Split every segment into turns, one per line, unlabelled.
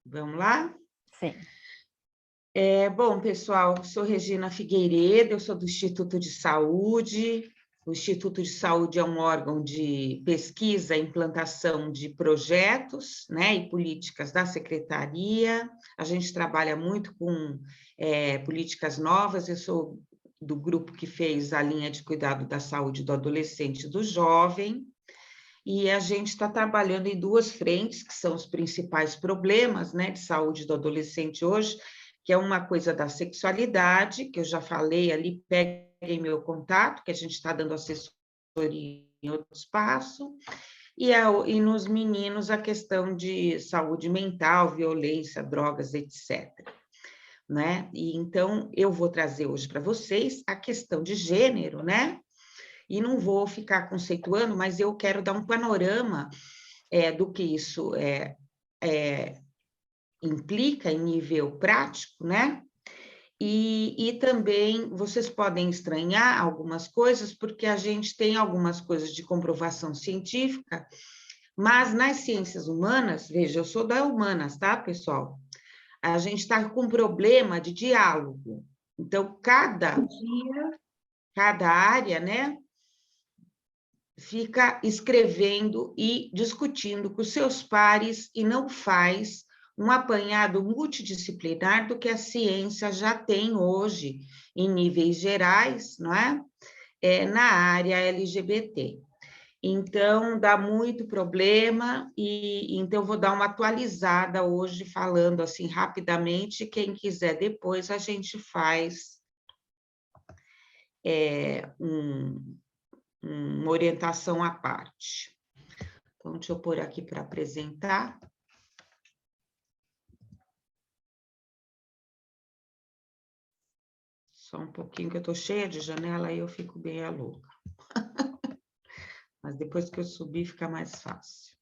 Vamos lá?
Sim.
Bom, pessoal, sou Regina Figueiredo, eu sou do Instituto de Saúde. O Instituto de Saúde é um órgão de pesquisa e implantação de projetos, né, e políticas da Secretaria. A gente trabalha muito com políticas novas. Eu sou do grupo que fez a linha de cuidado da saúde do adolescente e do jovem. E a gente está trabalhando em duas frentes, que são os principais problemas, né, de saúde do adolescente hoje, que é uma coisa da sexualidade, que eu já falei ali, peguem meu contato, que a gente está dando assessoria em outro espaço, e nos meninos a questão de saúde mental, violência, drogas, etc. Né? E então eu vou trazer hoje para vocês a questão de gênero, né? E não vou ficar conceituando, mas eu quero dar um panorama do que isso implica em nível prático, né? E também vocês podem estranhar algumas coisas, porque a gente tem algumas coisas de comprovação científica, mas nas ciências humanas, veja, eu sou da humanas, tá, pessoal? A gente está com um problema de diálogo. Então, cada área, né, fica escrevendo e discutindo com seus pares e não faz um apanhado multidisciplinar do que a ciência já tem hoje, em níveis gerais, não é? Na área LGBT. Então, dá muito problema, e então vou dar uma atualizada hoje, falando assim rapidamente. Quem quiser depois, a gente faz uma orientação à parte. Então, deixa eu pôr aqui para apresentar. Só um pouquinho, que eu estou cheia de janela, aí eu fico bem a louca. Mas depois que eu subir, fica mais fácil.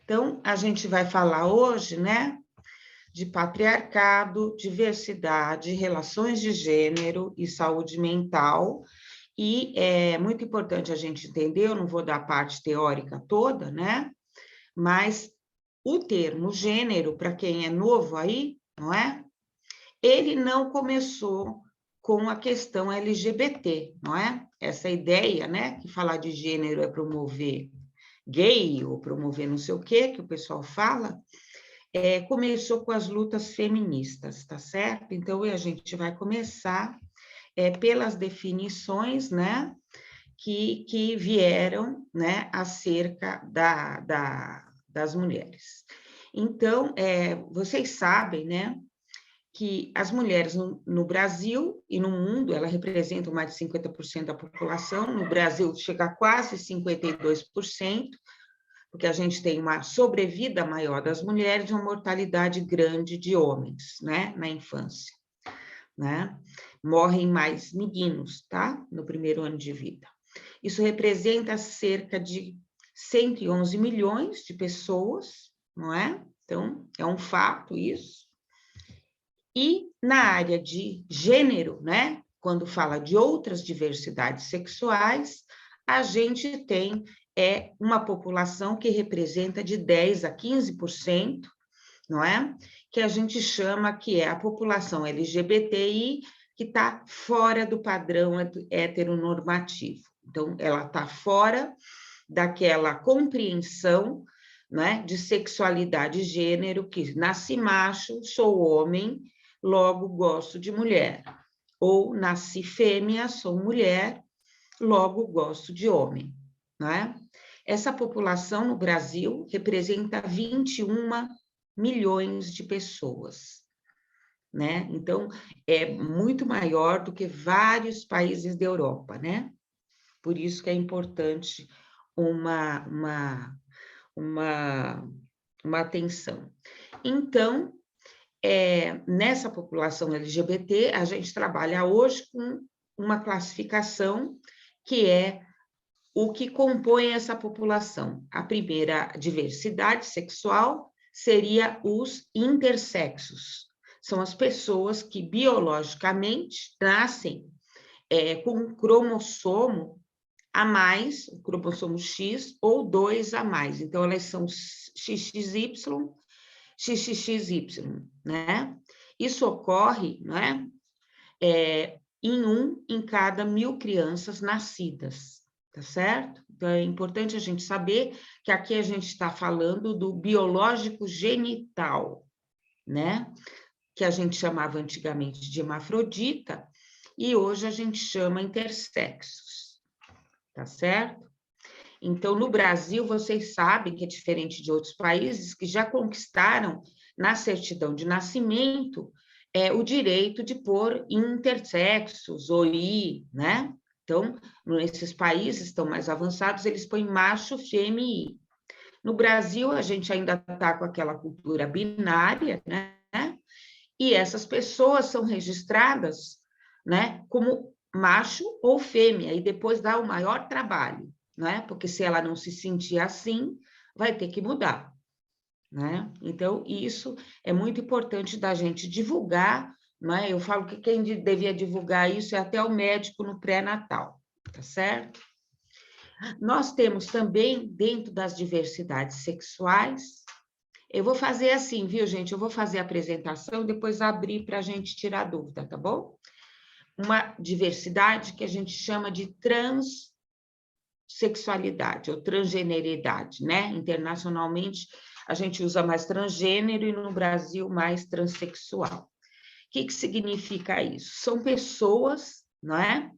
Então, a gente vai falar hoje, né, de patriarcado, diversidade, relações de gênero e saúde mental. E é muito importante a gente entender, eu não vou dar a parte teórica toda, né, mas o termo gênero, para quem é novo aí, não é? Ele não começou com a questão LGBT, não é? Essa ideia, né, que falar de gênero é promover gay ou promover não sei o quê, que o pessoal fala, começou com as lutas feministas, tá certo? Então, a gente vai começar pelas definições, né, que vieram, né, acerca das mulheres. Então, vocês sabem, né, que as mulheres no Brasil e no mundo, elas representam mais de 50% da população. No Brasil, chega a quase 52%, porque a gente tem uma sobrevida maior das mulheres e uma mortalidade grande de homens, né, na infância, né? Morrem mais meninos, tá? No primeiro ano de vida. Isso representa cerca de 111 milhões de pessoas, não é? Então, é um fato isso. E na área de gênero, né? Quando fala de outras diversidades sexuais, a gente tem uma população que representa de 10% a 15%, não é? Que a gente chama que é a população LGBTI, que está fora do padrão heteronormativo. Então, ela está fora daquela compreensão, né, de sexualidade e gênero, que nasci macho, sou homem, logo gosto de mulher. Ou nasci fêmea, sou mulher, logo gosto de homem, né? Essa população no Brasil representa 21 milhões de pessoas, né? Então, é muito maior do que vários países da Europa, né? Por isso que é importante uma atenção. Então, nessa população LGBT, a gente trabalha hoje com uma classificação que é o que compõe essa população. A primeira, diversidade sexual, seria os intersexos. São as pessoas que biologicamente nascem com um cromossomo a mais, o cromossomo X, ou 2 a mais. Então, elas são XXY, XXXY, né? Isso ocorre, né? Em 1 em cada 1.000 crianças nascidas, tá certo? Então, é importante a gente saber que aqui a gente está falando do biológico genital, né? Que a gente chamava antigamente de hermafrodita, e hoje a gente chama intersexos, tá certo? Então, no Brasil, vocês sabem que é diferente de outros países que já conquistaram na certidão de nascimento o direito de pôr intersexos ou I, né? Então, nesses países estão mais avançados, eles põem macho, fêmea e I. No Brasil, a gente ainda está com aquela cultura binária, né? E essas pessoas são registradas, né, como macho ou fêmea, e depois dá o maior trabalho, né? Porque se ela não se sentir assim, vai ter que mudar, né? Então, isso é muito importante da gente divulgar, né? Eu falo que quem devia divulgar isso é até o médico no pré-natal, tá certo? Nós temos também, dentro das diversidades sexuais, eu vou fazer assim, viu, gente? Eu vou fazer a apresentação e depois abrir para a gente tirar dúvida, tá bom? Uma diversidade que a gente chama de transexualidade ou transgeneridade, né? Internacionalmente, a gente usa mais transgênero e no Brasil mais transexual. O que significa isso? São pessoas, não é?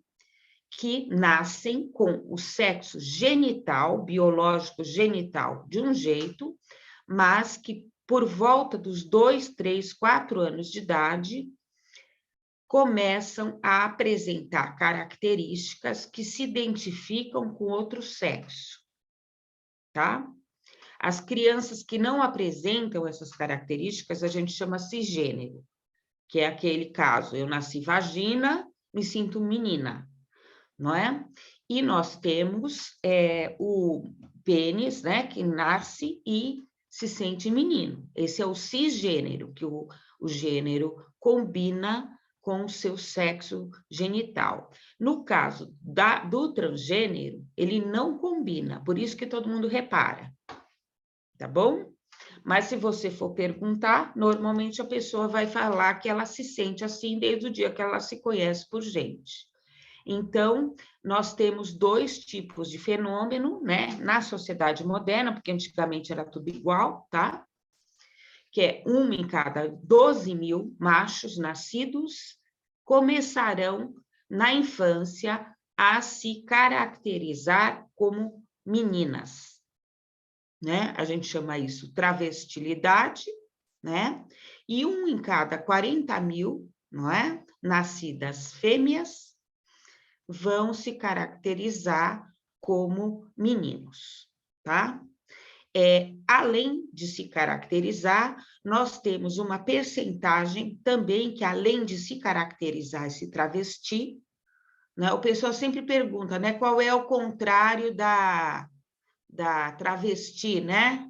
Que nascem com o sexo genital, biológico genital, de um jeito, mas que por volta dos 2, 3, 4 anos de idade, começam a apresentar características que se identificam com outro sexo, tá? As crianças que não apresentam essas características, a gente chama cisgênero, que é aquele caso, eu nasci vagina, me sinto menina, não é? E nós temos o pênis, né, que nasce e se sente menino. Esse é o cisgênero, que o gênero combina com o seu sexo genital. No caso do transgênero, ele não combina, por isso que todo mundo repara, tá bom? Mas se você for perguntar, normalmente a pessoa vai falar que ela se sente assim desde o dia que ela se conhece por gente. Então, nós temos 2 tipos de fenômeno, né, na sociedade moderna, porque antigamente era tudo igual, tá? Que é 1 em cada 12.000 machos nascidos começarão na infância a se caracterizar como meninas, né? A gente chama isso travestilidade, né? E 1 em cada 40.000, não é? Nascidas fêmeas, vão se caracterizar como meninos, tá? Além de se caracterizar, nós temos uma percentagem também que, além de se caracterizar e se travestir, né, o pessoal sempre pergunta, né, qual é o contrário da travesti, né?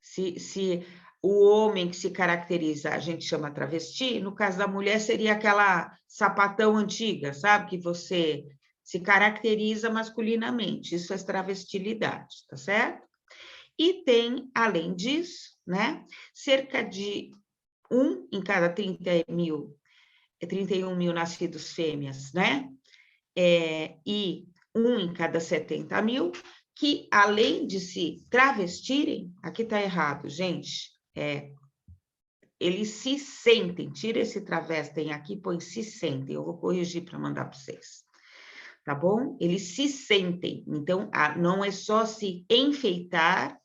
Se o homem que se caracteriza, a gente chama travesti, no caso da mulher seria aquela sapatão antiga, sabe? Que você se caracteriza masculinamente, isso é travestilidade, tá certo? E tem, além disso, né, cerca de 1 em cada 31 mil nascidos fêmeas, né? E 1 em cada 70.000, que além de se travestirem, aqui está errado, gente, eles se sentem, tira esse travestem aqui, põe se sentem, eu vou corrigir para mandar para vocês, tá bom? Eles se sentem, então não é só se enfeitar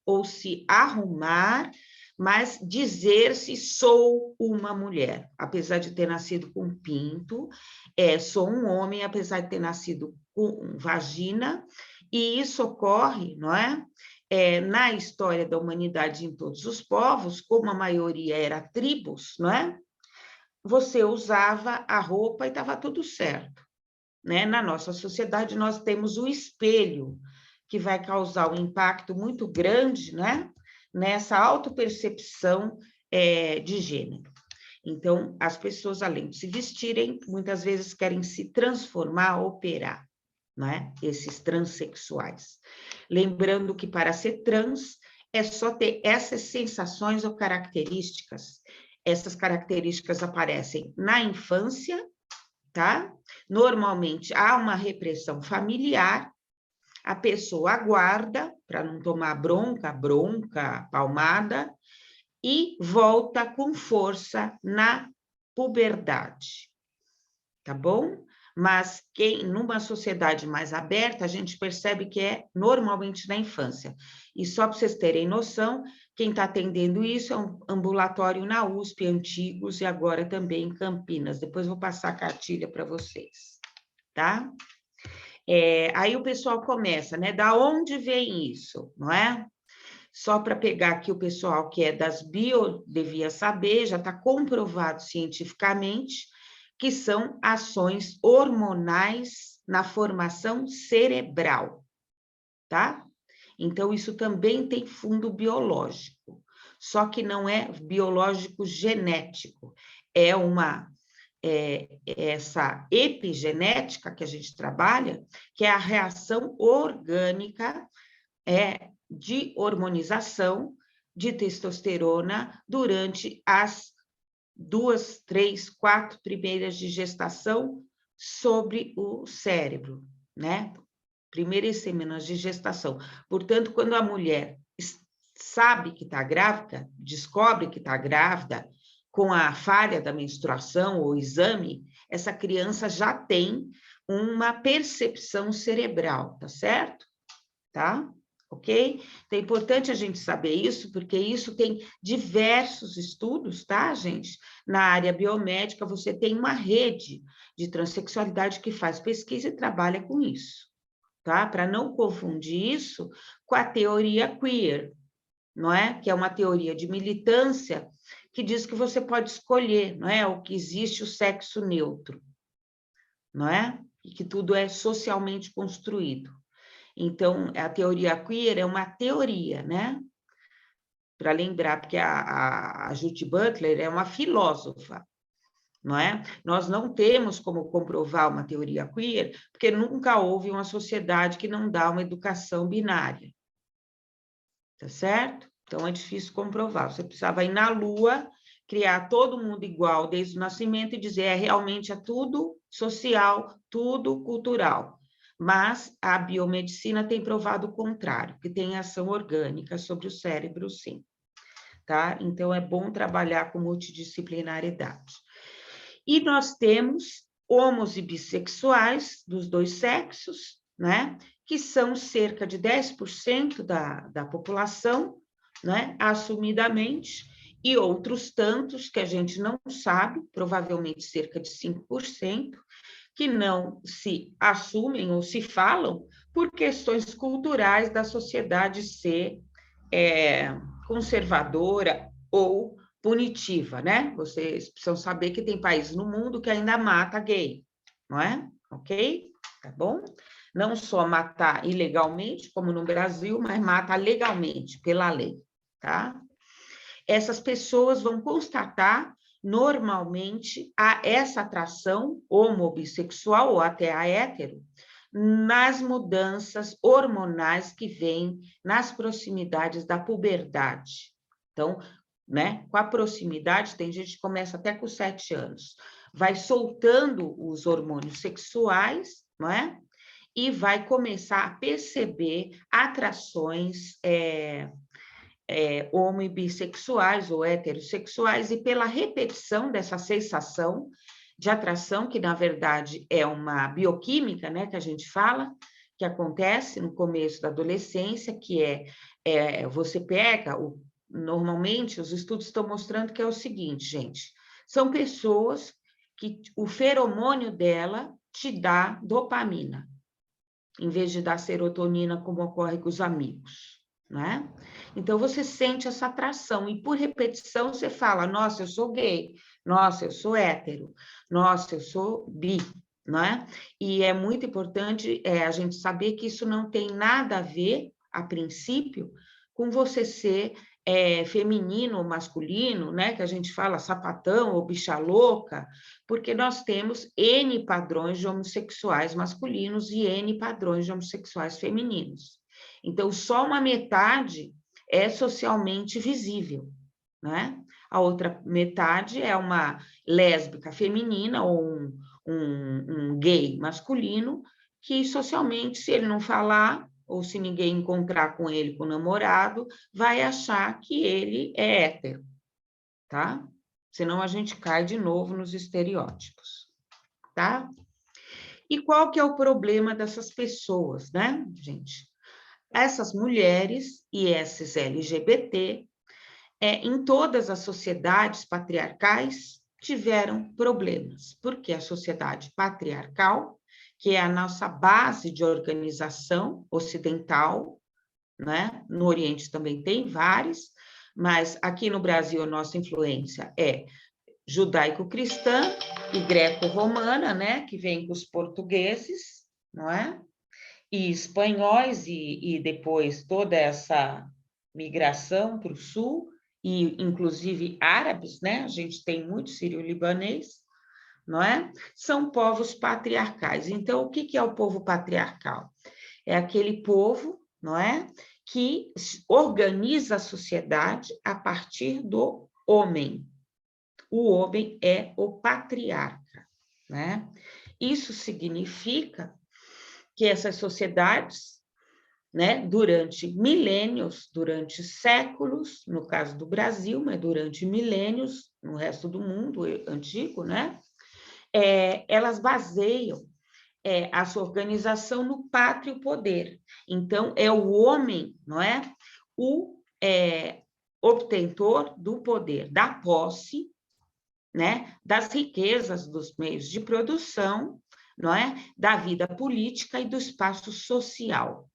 ou se arrumar, mas dizer-se sou uma mulher, apesar de ter nascido com pinto, sou um homem, apesar de ter nascido com vagina, e isso ocorre, não é? Na história da humanidade em todos os povos, como a maioria era tribos, não é? Você usava a roupa e estava tudo certo, né? Na nossa sociedade, nós temos o espelho, que vai causar um impacto muito grande, né? Nessa autopercepção de gênero. Então, as pessoas, além de se vestirem, muitas vezes querem se transformar, operar, né? Esses transexuais. Lembrando que para ser trans é só ter essas sensações ou características. Essas características aparecem na infância, tá? Normalmente há uma repressão familiar, a pessoa aguarda para não tomar bronca, palmada, e volta com força na puberdade, tá bom? Mas numa sociedade mais aberta, a gente percebe que é normalmente na infância. E só para vocês terem noção, quem está atendendo isso é um ambulatório na USP, Antigos, e agora também em Campinas. Depois vou passar a cartilha para vocês, tá? Aí o pessoal começa, né? Da onde vem isso, não é? Só para pegar aqui o pessoal que é das bio, devia saber, já está comprovado cientificamente, que são ações hormonais na formação cerebral, tá? Então, isso também tem fundo biológico, só que não é biológico genético, é essa epigenética que a gente trabalha, que é a reação orgânica de hormonização de testosterona durante as 2, 3, 4 primeiras de gestação sobre o cérebro, né? Primeiras semanas de gestação. Portanto, quando a mulher sabe que está grávida, descobre que está grávida, com a falha da menstruação ou exame, essa criança já tem uma percepção cerebral, tá certo? Tá? Ok? Então, é importante a gente saber isso, porque isso tem diversos estudos, tá, gente? Na área biomédica, você tem uma rede de transexualidade que faz pesquisa e trabalha com isso, tá? Para não confundir isso com a teoria queer, não é? Que é uma teoria de militância que diz que você pode escolher, não é? O que existe o sexo neutro, não é? E que tudo é socialmente construído. Então, a teoria queer é uma teoria, né? Para lembrar, porque a Judith Butler é uma filósofa, não é? Nós não temos como comprovar uma teoria queer, porque nunca houve uma sociedade que não dá uma educação binária, tá certo? Então, é difícil comprovar. Você precisava ir na Lua, criar todo mundo igual desde o nascimento e dizer, realmente é tudo social, tudo cultural. Mas a biomedicina tem provado o contrário, que tem ação orgânica sobre o cérebro, sim. Tá? Então, é bom trabalhar com multidisciplinaridade. E nós temos homos e bissexuais dos dois sexos, né? Que são cerca de 10% da população, né? Assumidamente, e outros tantos que a gente não sabe, provavelmente cerca de 5%, que não se assumem ou se falam por questões culturais da sociedade ser conservadora ou punitiva, né? Vocês precisam saber que tem países no mundo que ainda mata gay, não é? Ok? Tá bom? Não só matar ilegalmente, como no Brasil, mas mata legalmente, pela lei, tá? Essas pessoas vão constatar normalmente essa atração homo-bissexual ou até a hétero nas mudanças hormonais que vêm nas proximidades da puberdade. Então, né, com a proximidade, tem gente que começa até com 7 anos, vai soltando os hormônios sexuais, não é? E vai começar a perceber atrações homo e bissexuais ou heterossexuais, e pela repetição dessa sensação de atração, que na verdade é uma bioquímica, né, que a gente fala, que acontece no começo da adolescência, que você pega, normalmente os estudos estão mostrando que é o seguinte, gente, são pessoas que o feromônio dela te dá dopamina, em vez de dar serotonina, como ocorre com os amigos. Né? Então, você sente essa atração, e por repetição você fala, nossa, eu sou gay, nossa, eu sou hétero, nossa, eu sou bi, não é? E é muito importante a gente saber que isso não tem nada a ver, a princípio, com você ser feminino ou masculino, né? Que a gente fala sapatão ou bicha louca, porque nós temos N padrões de homossexuais masculinos e N padrões de homossexuais femininos. Então, só uma metade é socialmente visível, né? A outra metade é uma lésbica feminina ou um gay masculino, que socialmente, se ele não falar, ou se ninguém encontrar com ele, com o namorado, vai achar que ele é hétero, tá? Senão a gente cai de novo nos estereótipos, tá? E qual que é o problema dessas pessoas, né, gente? Essas mulheres e esses LGBT, em todas as sociedades patriarcais, tiveram problemas, porque a sociedade patriarcal, que é a nossa base de organização ocidental, né? No Oriente também tem várias, mas aqui no Brasil a nossa influência é judaico-cristã e greco-romana, né? Que vem com os portugueses, não é? E espanhóis, e depois toda essa migração para o sul, e inclusive árabes, né? A gente tem muito sírio-libanês, não é? São povos patriarcais. Então, o que é o povo patriarcal? É aquele povo, não é? Que organiza a sociedade a partir do homem. O homem é o patriarca, né? Isso significa que essas sociedades, né, durante milênios, durante séculos, no caso do Brasil, mas durante milênios no resto do mundo antigo, né, elas baseiam a sua organização no pátrio poder. Então, é o homem, não é, o obtentor do poder, da posse, né, das riquezas dos meios de produção, não é, da vida política e do espaço social.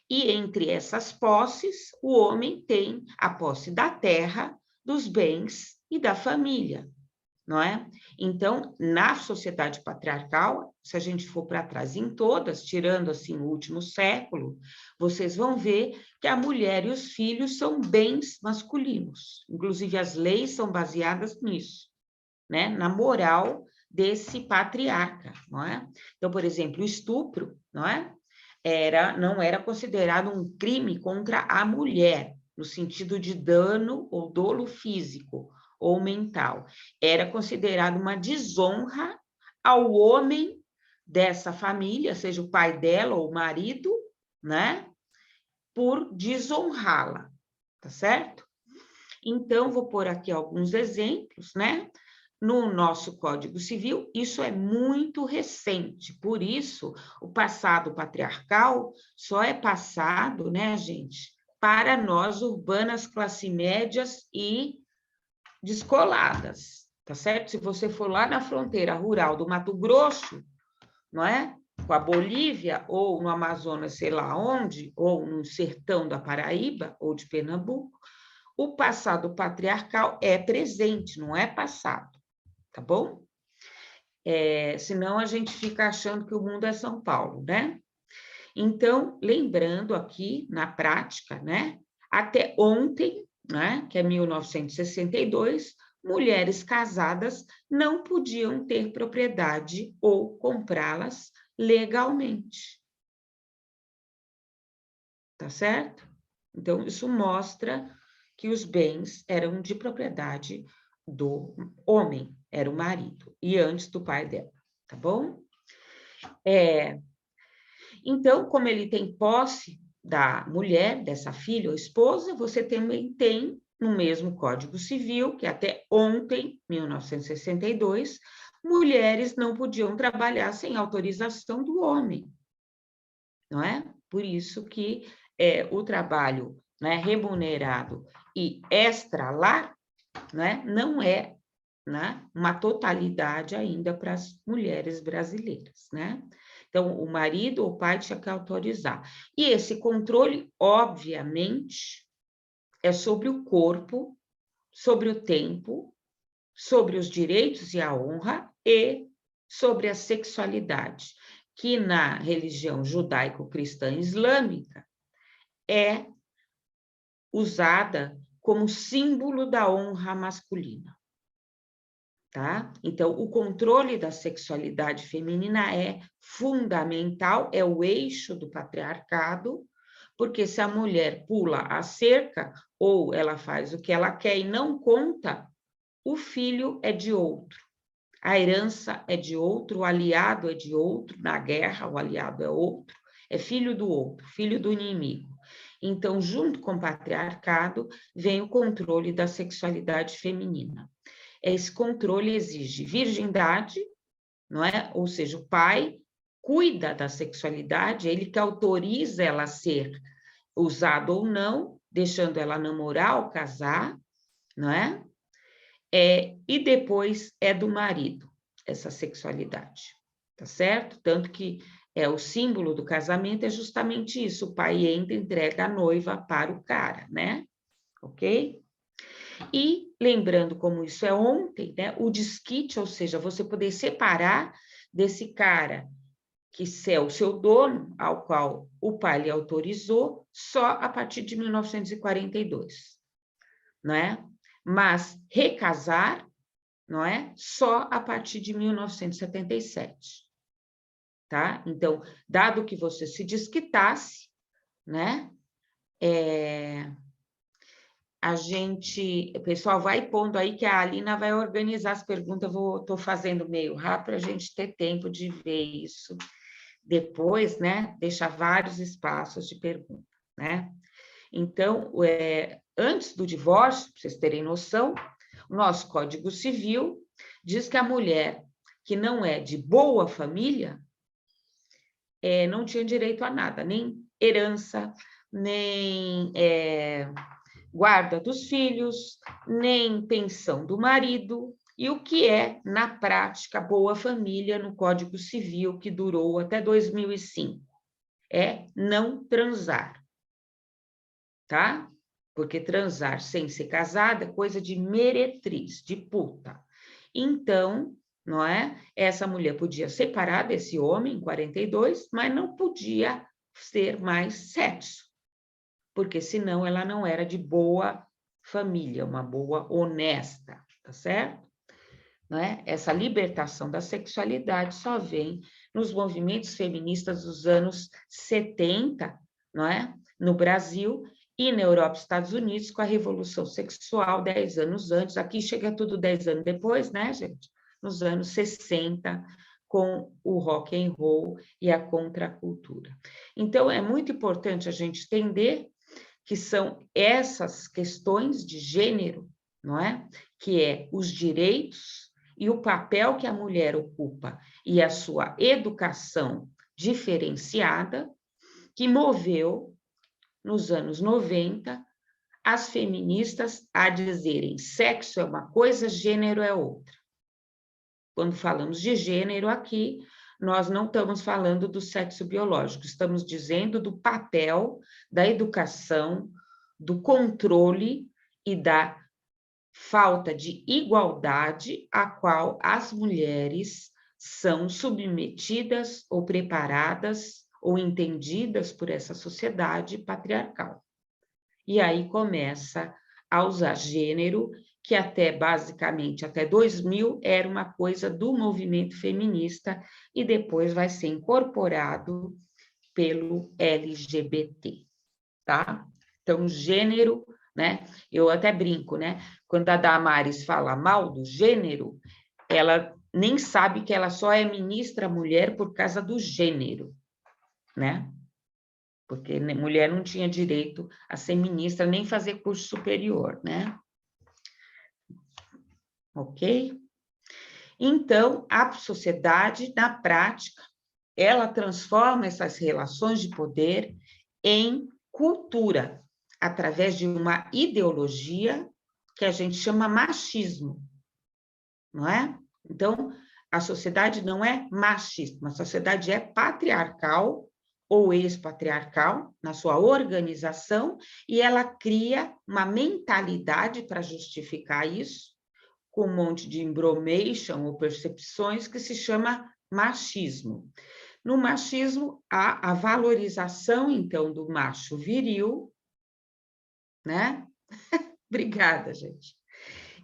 E entre essas posses, o homem tem a posse da terra, dos bens e da família, não é? Então, na sociedade patriarcal, se a gente for para trás em todas, tirando assim o último século, vocês vão ver que a mulher e os filhos são bens masculinos. Inclusive, as leis são baseadas nisso, né? Na moral desse patriarca, não é? Então, por exemplo, o estupro, não é? Não era considerado um crime contra a mulher, no sentido de dano ou dolo físico ou mental. Era considerado uma desonra ao homem dessa família, seja o pai dela ou o marido, né? Por desonrá-la, tá certo? Então, vou pôr aqui alguns exemplos, né? No nosso Código Civil, isso é muito recente, por isso o passado patriarcal só é passado, né, gente, para nós urbanas, classe médias e descoladas, tá certo? Se você for lá na fronteira rural do Mato Grosso, não é? Com a Bolívia, ou no Amazonas, sei lá onde, ou no sertão da Paraíba, ou de Pernambuco, o passado patriarcal é presente, não é passado. Tá bom? Senão a gente fica achando que o mundo é São Paulo, né? Então, lembrando aqui, na prática, né? Até ontem, né? Que é 1962, mulheres casadas não podiam ter propriedade ou comprá-las legalmente. Tá certo? Então, isso mostra que os bens eram de propriedade do homem, era o marido, e antes do pai dela, tá bom? Então, como ele tem posse da mulher, dessa filha ou esposa, você também tem, no mesmo Código Civil, que até ontem, 1962, mulheres não podiam trabalhar sem autorização do homem, não é? Por isso que o trabalho, né, remunerado e extra-lar, né, não é, né, uma totalidade ainda para as mulheres brasileiras, né? Então, o marido ou o pai tinha que autorizar. E esse controle, obviamente, é sobre o corpo, sobre o tempo, sobre os direitos e a honra e sobre a sexualidade, que na religião judaico-cristã islâmica é usada como símbolo da honra masculina. Tá? Então, o controle da sexualidade feminina é fundamental, é o eixo do patriarcado, Porque se a mulher pula a cerca, ou ela faz o que ela quer e não conta, o filho é de outro. A herança é de outro, o aliado é de outro, na guerra o aliado é outro, é filho do outro, filho do inimigo. Então, junto com o patriarcado, vem o controle da sexualidade feminina. Esse controle exige virgindade, não é? Ou seja, o pai cuida da sexualidade, ele que autoriza ela a ser usada ou não, deixando ela namorar ou casar, não é? E depois é do marido, essa sexualidade, tá certo? Tanto que o símbolo do casamento é justamente isso, o pai entra e entrega a noiva para o cara, né? Ok? E lembrando como isso é ontem, né? O desquite, ou seja, você poder separar desse cara que é o seu dono, ao qual o pai lhe autorizou, só a partir de 1942, não é? Mas recasar, não é? Só a partir de 1977, tá? Então, dado que você se desquitasse, né? O pessoal vai pondo aí que a Alina vai organizar as perguntas, estou fazendo meio rápido para a gente ter tempo de ver isso depois, né? Deixar vários espaços de pergunta, né? Então, antes do divórcio, para vocês terem noção, o nosso Código Civil diz que a mulher que não é de boa família não tinha direito a nada, nem herança, nem guarda dos filhos, nem pensão do marido, e o que é, na prática, boa família no Código Civil, que durou até 2005, é não transar, tá? Porque transar sem ser casada é coisa de meretriz, de puta. Então, não é? Essa mulher podia separar desse homem em 42, mas não podia ter mais sexo, porque senão ela não era de boa família, uma boa honesta, tá certo? Não é? Essa libertação da sexualidade só vem nos movimentos feministas dos anos 70, não é? No Brasil e na Europa e Estados Unidos, com a Revolução Sexual, 10 anos antes. Aqui chega tudo 10 anos depois, né, gente? Nos anos 60, com o rock and roll e a contracultura. Então, é muito importante a gente entender que são essas questões de gênero, não é? Que é os direitos e o papel que a mulher ocupa e a sua educação diferenciada, que moveu, nos anos 90, as feministas a dizerem sexo é uma coisa, gênero é outra. Quando falamos de gênero aqui, nós não estamos falando do sexo biológico, estamos dizendo do papel da educação, do controle e da falta de igualdade a qual as mulheres são submetidas ou preparadas ou entendidas por essa sociedade patriarcal. E aí começa a usar gênero, que basicamente até 2000 era uma coisa do movimento feminista e depois vai ser incorporado pelo LGBT, tá? Então, gênero, né? Eu até brinco, né? Quando a Damares fala mal do gênero, ela nem sabe que ela só é ministra mulher por causa do gênero, né? Porque mulher não tinha direito a ser ministra, nem fazer curso superior, né? Ok? Então, a sociedade, na prática, ela transforma essas relações de poder em cultura, através de uma ideologia que a gente chama machismo, não é? Então, a sociedade não é machista, a sociedade é patriarcal ou ex-patriarcal na sua organização, e ela cria uma mentalidade para justificar isso, com um monte de embromation ou percepções que se chama machismo. No machismo, há a valorização, então, do macho viril, né? Obrigada, gente.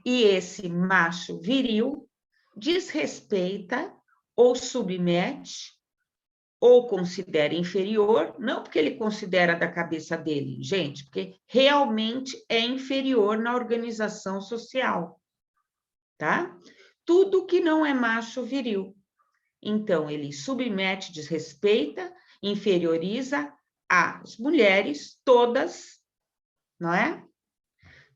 E esse macho viril desrespeita ou submete ou considera inferior, não porque ele considera da cabeça dele, gente, porque realmente é inferior na organização social, tá? Tudo que não é macho viril. Então, ele submete, desrespeita, inferioriza as mulheres, todas, não é?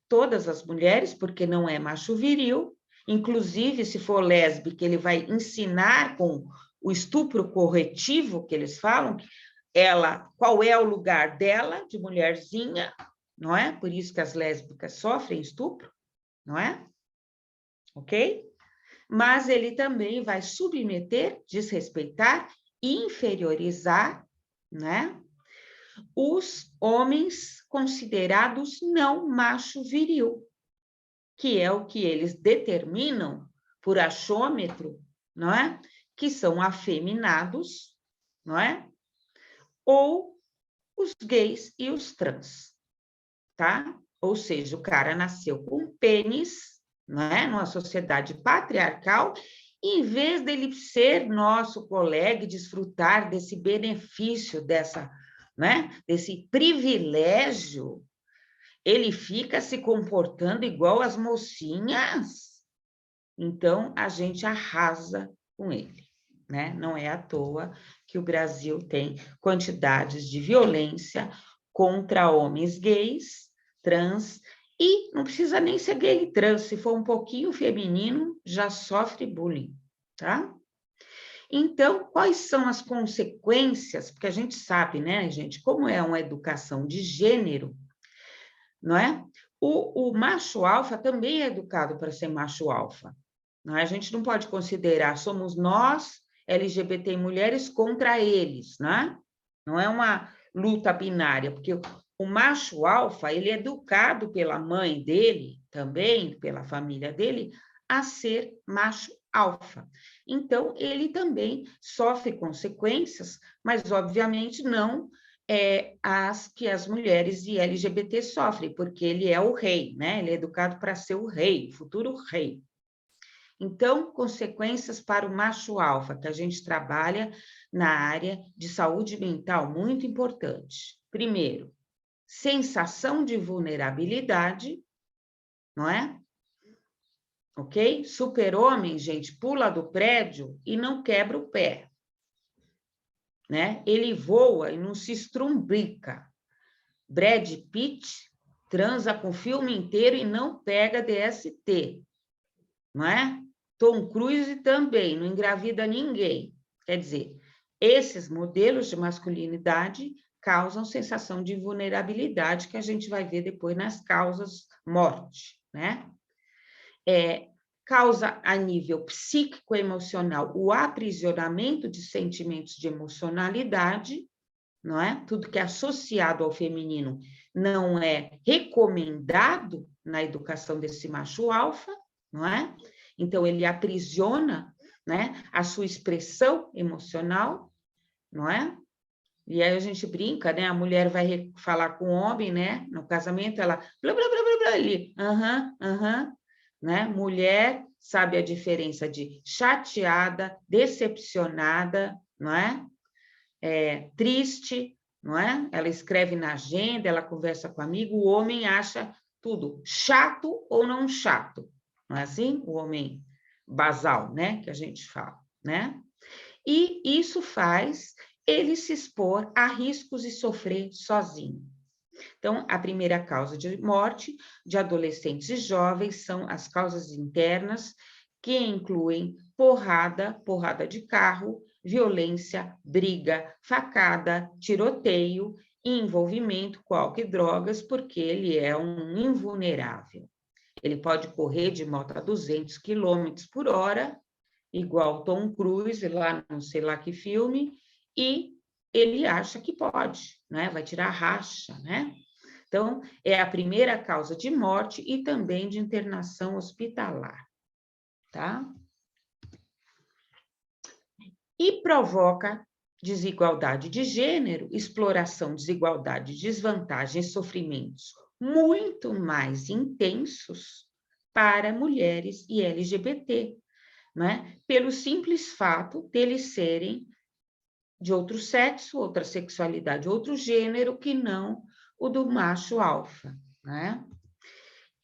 Todas as mulheres, porque não é macho viril, inclusive, se for lésbica, ele vai ensinar com o estupro corretivo, que eles falam, qual é o lugar dela, de mulherzinha, não é? Por isso que as lésbicas sofrem estupro, não é? Ok? Mas ele também vai submeter, desrespeitar, inferiorizar, né? Os homens considerados não macho viril, que é o que eles determinam por achômetro, não é? Que são afeminados, não é? Ou os gays e os trans, tá? Ou seja, o cara nasceu com pênis, não é? Numa sociedade patriarcal, e em vez dele ser nosso colega e desfrutar desse benefício, desse privilégio, ele fica se comportando igual as mocinhas. Então, a gente arrasa com ele, né? Não é à toa que o Brasil tem quantidades de violência contra homens gays, trans, e não precisa nem ser gay e trans, se for um pouquinho feminino, já sofre bullying, tá? Então, quais são as consequências? Porque a gente sabe, né, gente, como é uma educação de gênero, não é? O macho alfa também é educado para ser macho alfa. Não é? A gente não pode considerar, somos nós, LGBT mulheres, contra eles, né? Não é uma luta binária, porque o macho alfa, ele é educado pela mãe dele, também pela família dele, a ser macho alfa. Então, ele também sofre consequências, mas obviamente não as que as mulheres e LGBT sofrem, porque ele é o rei, né? Ele é educado para ser o rei, o futuro rei. Então, consequências para o macho alfa, que a gente trabalha na área de saúde mental, muito importante. Primeiro, sensação de vulnerabilidade, não é? Ok? Super-homem, gente, pula do prédio e não quebra o pé, né? Ele voa e não se estrumbica. Brad Pitt transa com o filme inteiro e não pega DST, não é? Tom Cruise também, não engravida ninguém. Quer dizer, esses modelos de masculinidade causam sensação de vulnerabilidade, que a gente vai ver depois nas causas morte, né? Causa a nível psíquico-emocional o aprisionamento de sentimentos de emocionalidade, não é? Tudo que é associado ao feminino não é recomendado na educação desse macho alfa, não é? Então, ele aprisiona, né, a sua expressão emocional, não é? E aí a gente brinca, né? A mulher vai falar com o homem, né? No casamento, ela blá, blá, blá, blá, blá, ali, né? Mulher sabe a diferença de chateada, decepcionada, não é? Triste, não é? Ela escreve na agenda, ela conversa com o amigo, o homem acha tudo chato ou não chato, não é assim? O homem basal, né? Que a gente fala, né? E isso faz ele se expor a riscos e sofrer sozinho. Então, a primeira causa de morte de adolescentes e jovens são as causas internas, que incluem porrada de carro, violência, briga, facada, tiroteio e envolvimento com álcool e drogas, porque ele é um invulnerável. Ele pode correr de moto a 200 km por hora, igual Tom Cruise, lá não sei lá que filme, e ele acha que pode, né? Vai tirar racha, né? Então, é a primeira causa de morte e também de internação hospitalar, tá? E provoca desigualdade de gênero, exploração, desigualdade, desvantagens, sofrimentos muito mais intensos para mulheres e LGBT, né? Pelo simples fato deles serem de outro sexo, outra sexualidade, outro gênero, que não o do macho alfa, né?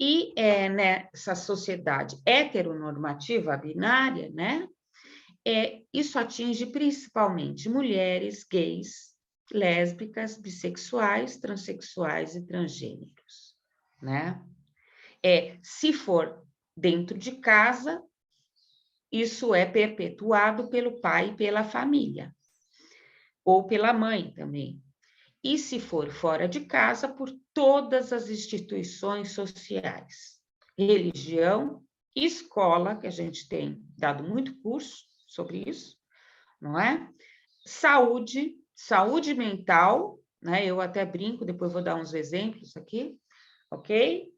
E nessa sociedade heteronormativa binária, né? Isso atinge principalmente mulheres, gays, lésbicas, bissexuais, transexuais e transgêneros, né? Se for dentro de casa, isso é perpetuado pelo pai e pela família, ou pela mãe também. E se for fora de casa, por todas as instituições sociais, religião, escola, que a gente tem dado muito curso sobre isso, não é? Saúde mental, né? Eu até brinco, depois vou dar uns exemplos aqui, ok?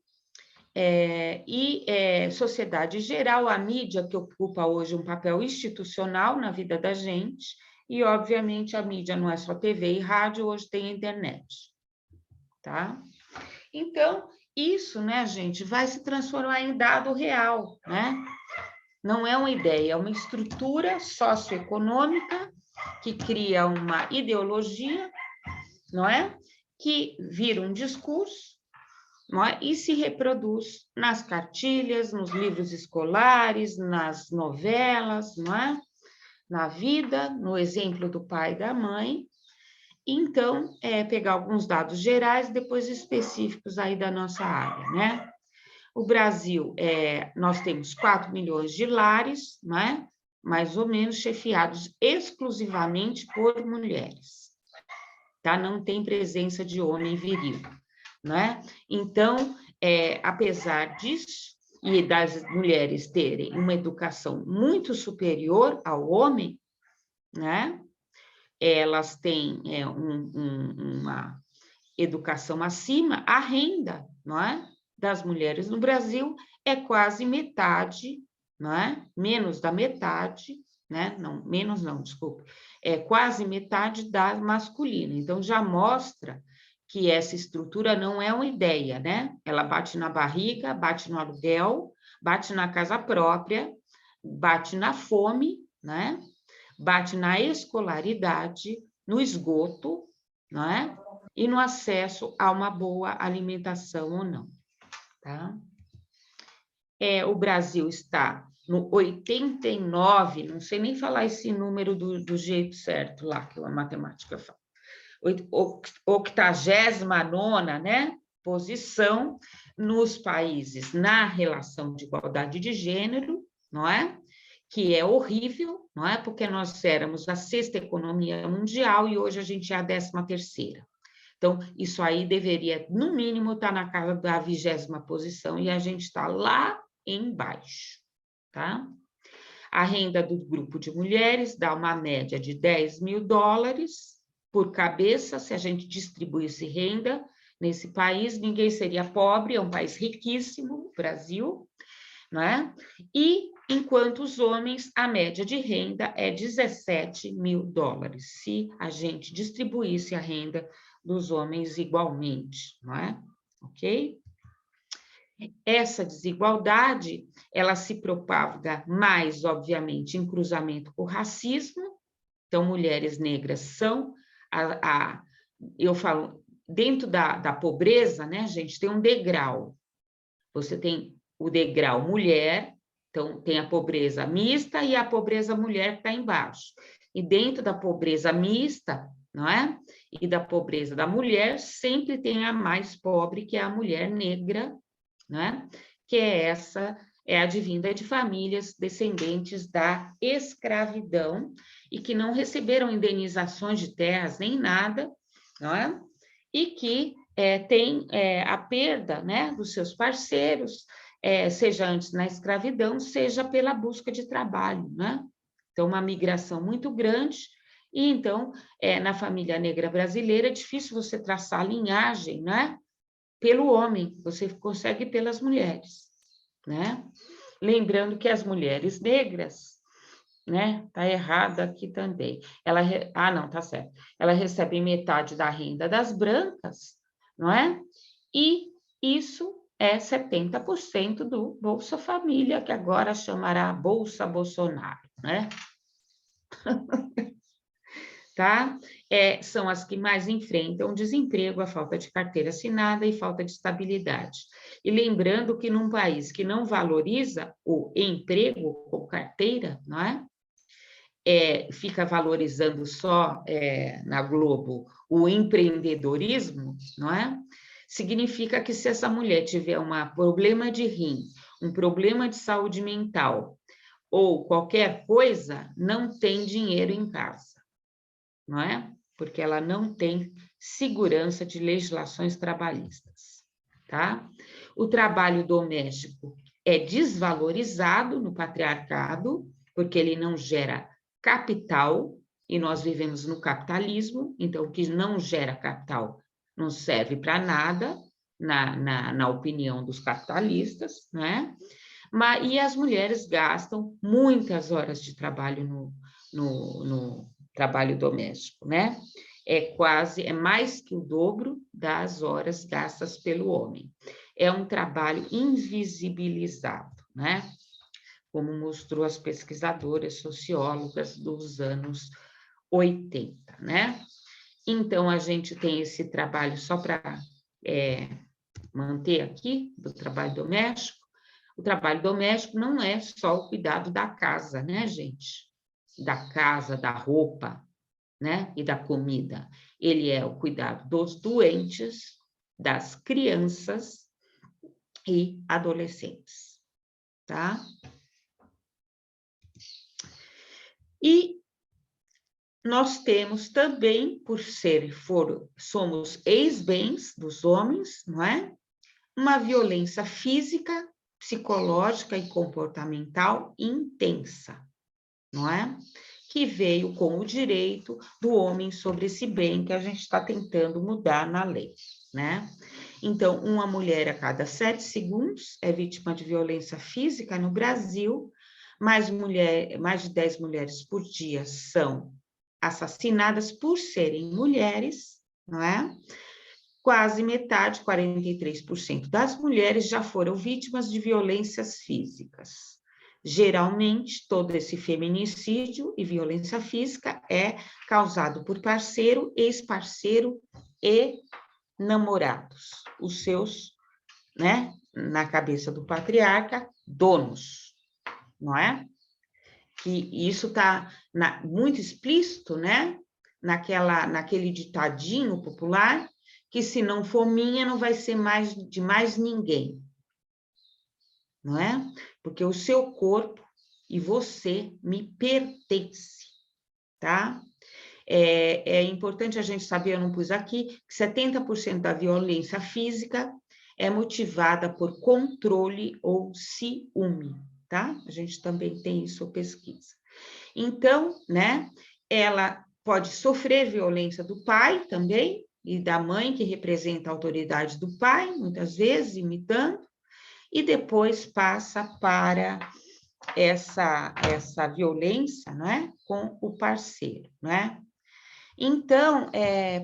Sociedade geral, a mídia, que ocupa hoje um papel institucional na vida da gente, e, obviamente, a mídia não é só TV e rádio, hoje tem internet, tá? Então, isso, né, gente, vai se transformar em dado real, né? Não é uma ideia, é uma estrutura socioeconômica que cria uma ideologia, não é? Que vira um discurso, não é? E se reproduz nas cartilhas, nos livros escolares, nas novelas, não é? Na vida, no exemplo do pai e da mãe. Então, pegar alguns dados gerais, depois específicos aí da nossa área, né? O Brasil, nós temos 4 milhões de lares, né? Mais ou menos chefiados exclusivamente por mulheres, tá? Não tem presença de homem viril, né? Então, apesar disso, e das mulheres terem uma educação muito superior ao homem, né? Elas têm uma educação acima, a renda, não é? Das mulheres no Brasil é quase metade, não é? Menos da metade, né? Não, menos não, desculpa. É quase metade da masculina. Então, já mostra que essa estrutura não é uma ideia, né? Ela bate na barriga, bate no aluguel, bate na casa própria, bate na fome, né? Bate na escolaridade, no esgoto, não é? E no acesso a uma boa alimentação ou não, tá? O Brasil está no 89, não sei nem falar esse número do jeito certo lá, que a matemática fala. 89ª, né? Posição nos países na relação de igualdade de gênero, não é? Que é horrível, não é? Porque nós éramos a 6ª economia mundial e hoje a gente é a 13ª. Então, isso aí deveria, no mínimo, estar na casa da 20ª posição e a gente está lá embaixo, tá? A renda do grupo de mulheres dá uma média de $10 mil por cabeça. Se a gente distribuísse renda nesse país, ninguém seria pobre, é um país riquíssimo, o Brasil, não é? E enquanto os homens, a média de renda é $17 mil, se a gente distribuísse a renda dos homens igualmente, não é? Ok? Essa desigualdade, ela se propaga mais, obviamente, em cruzamento com o racismo. Então, mulheres negras são, eu falo, dentro da pobreza, né, gente, tem um degrau. Você tem o degrau mulher, então tem a pobreza mista e a pobreza mulher que está embaixo. E dentro da pobreza mista, não é? E da pobreza da mulher, sempre tem a mais pobre, que é a mulher negra, né? Que é advinda de famílias descendentes da escravidão e que não receberam indenizações de terras nem nada, não é? E que tem a perda, né, dos seus parceiros, seja antes na escravidão, seja pela busca de trabalho, né? Então, uma migração muito grande. E então, na família negra brasileira, é difícil você traçar a linhagem, né? Pelo homem, você consegue pelas mulheres, né? Lembrando que as mulheres negras, né? Tá errado aqui também. Não, tá certo. Ela recebe metade da renda das brancas, não é? E isso é 70% do Bolsa Família, que agora chamará Bolsa Bolsonaro, né? tá? São as que mais enfrentam o desemprego, a falta de carteira assinada e falta de estabilidade. E lembrando que num país que não valoriza o emprego com carteira, não é? Fica valorizando só na Globo o empreendedorismo, não é? Significa que se essa mulher tiver um problema de rim, um problema de saúde mental ou qualquer coisa, não tem dinheiro em casa, não é? Porque ela não tem segurança de legislações trabalhistas, tá? O trabalho doméstico é desvalorizado no patriarcado, porque ele não gera capital, e nós vivemos no capitalismo, então o que não gera capital não serve para nada, na opinião dos capitalistas, né? E as mulheres gastam muitas horas de trabalho no trabalho doméstico, né? É mais que o dobro das horas gastas pelo homem. É um trabalho invisibilizado, né? Como mostrou as pesquisadoras sociólogas dos anos 80, né? Então, a gente tem esse trabalho só para manter aqui, do trabalho doméstico. O trabalho doméstico não é só o cuidado da casa, né, gente? Da casa, da roupa, né? E da comida. Ele é o cuidado dos doentes, das crianças e adolescentes, tá? E nós temos também, somos ex-bens dos homens, não é? Uma violência física, psicológica e comportamental intensa, não é? Que veio com o direito do homem sobre esse bem que a gente está tentando mudar na lei, né? Então, uma mulher a cada 7 segundos é vítima de violência física no Brasil, mais de 10 mulheres por dia são assassinadas por serem mulheres, não é? Quase metade, 43% das mulheres já foram vítimas de violências físicas. Geralmente, todo esse feminicídio e violência física é causado por parceiro, ex-parceiro e namorados, os seus, né, na cabeça do patriarca, donos, não é? Que isso está muito explícito, né? Naquele ditadinho popular, que se não for minha, não vai ser mais de mais ninguém, não é? Porque o seu corpo e você me pertence, tá? É importante a gente saber, eu não pus aqui, que 70% da violência física é motivada por controle ou ciúme, tá? A gente também tem isso, pesquisa. Então, né, ela pode sofrer violência do pai também, e da mãe, que representa a autoridade do pai, muitas vezes, imitando, e depois passa para essa violência, não é? Com o parceiro, não é? Então,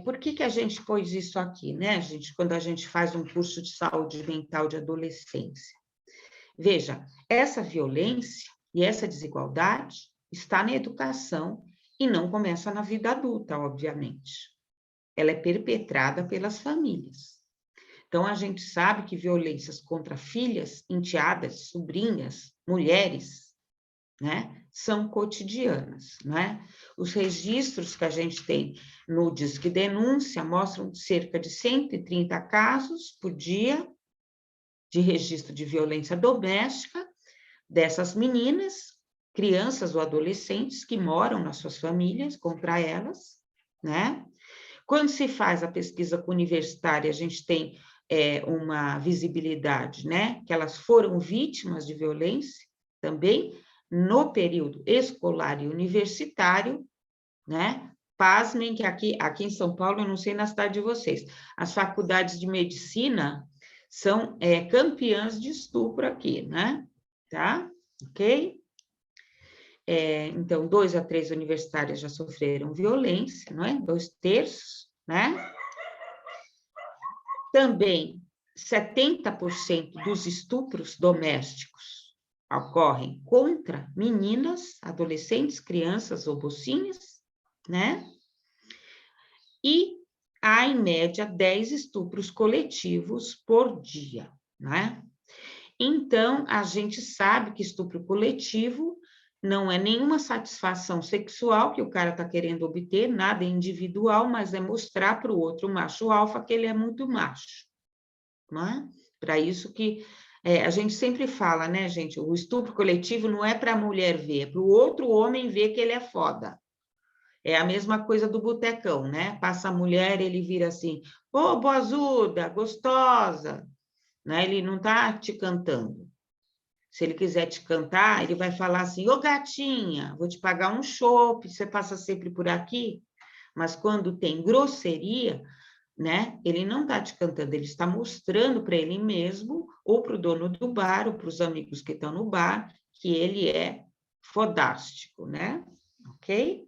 por que a gente pôs isso aqui, né, gente, quando a gente faz um curso de saúde mental de adolescência? Veja, essa violência e essa desigualdade está na educação e não começa na vida adulta, obviamente. Ela é perpetrada pelas famílias. Então, a gente sabe que violências contra filhas, enteadas, sobrinhas, mulheres, né, são cotidianas, né? Os registros que a gente tem no Disque Denúncia mostram cerca de 130 casos por dia de registro de violência doméstica dessas meninas, crianças ou adolescentes que moram nas suas famílias contra elas, né? Quando se faz a pesquisa universitária, a gente tem uma visibilidade, né? Que elas foram vítimas de violência também no período escolar e universitário, né? Pasmem que aqui em São Paulo, eu não sei na cidade de vocês, as faculdades de medicina são campeãs de estupro aqui, né? Tá? Ok? Então, 2 a 3 universitárias já sofreram violência, não é? 2/3, né? Também, 70% dos estupros domésticos ocorrem contra meninas, adolescentes, crianças ou mocinhas, né? e há, em média, 10 estupros coletivos por dia, né? Então, a gente sabe que estupro coletivo não é nenhuma satisfação sexual que o cara está querendo obter, nada individual, mas é mostrar para o outro macho alfa que ele é muito macho, não é? Para isso que a gente sempre fala, né, gente? O estupro coletivo não é para a mulher ver, é para o outro homem ver que ele é foda. É a mesma coisa do botecão, né? Passa a mulher, ele vira assim, ô, boazuda, gostosa, né? Ele não está te cantando. Se ele quiser te cantar, ele vai falar assim, ô, gatinha, vou te pagar um chopp, você passa sempre por aqui. Mas quando tem grosseria, né? Ele não está te cantando, ele está mostrando para ele mesmo, ou para o dono do bar, ou para os amigos que estão no bar, que ele é fodástico, né? Ok?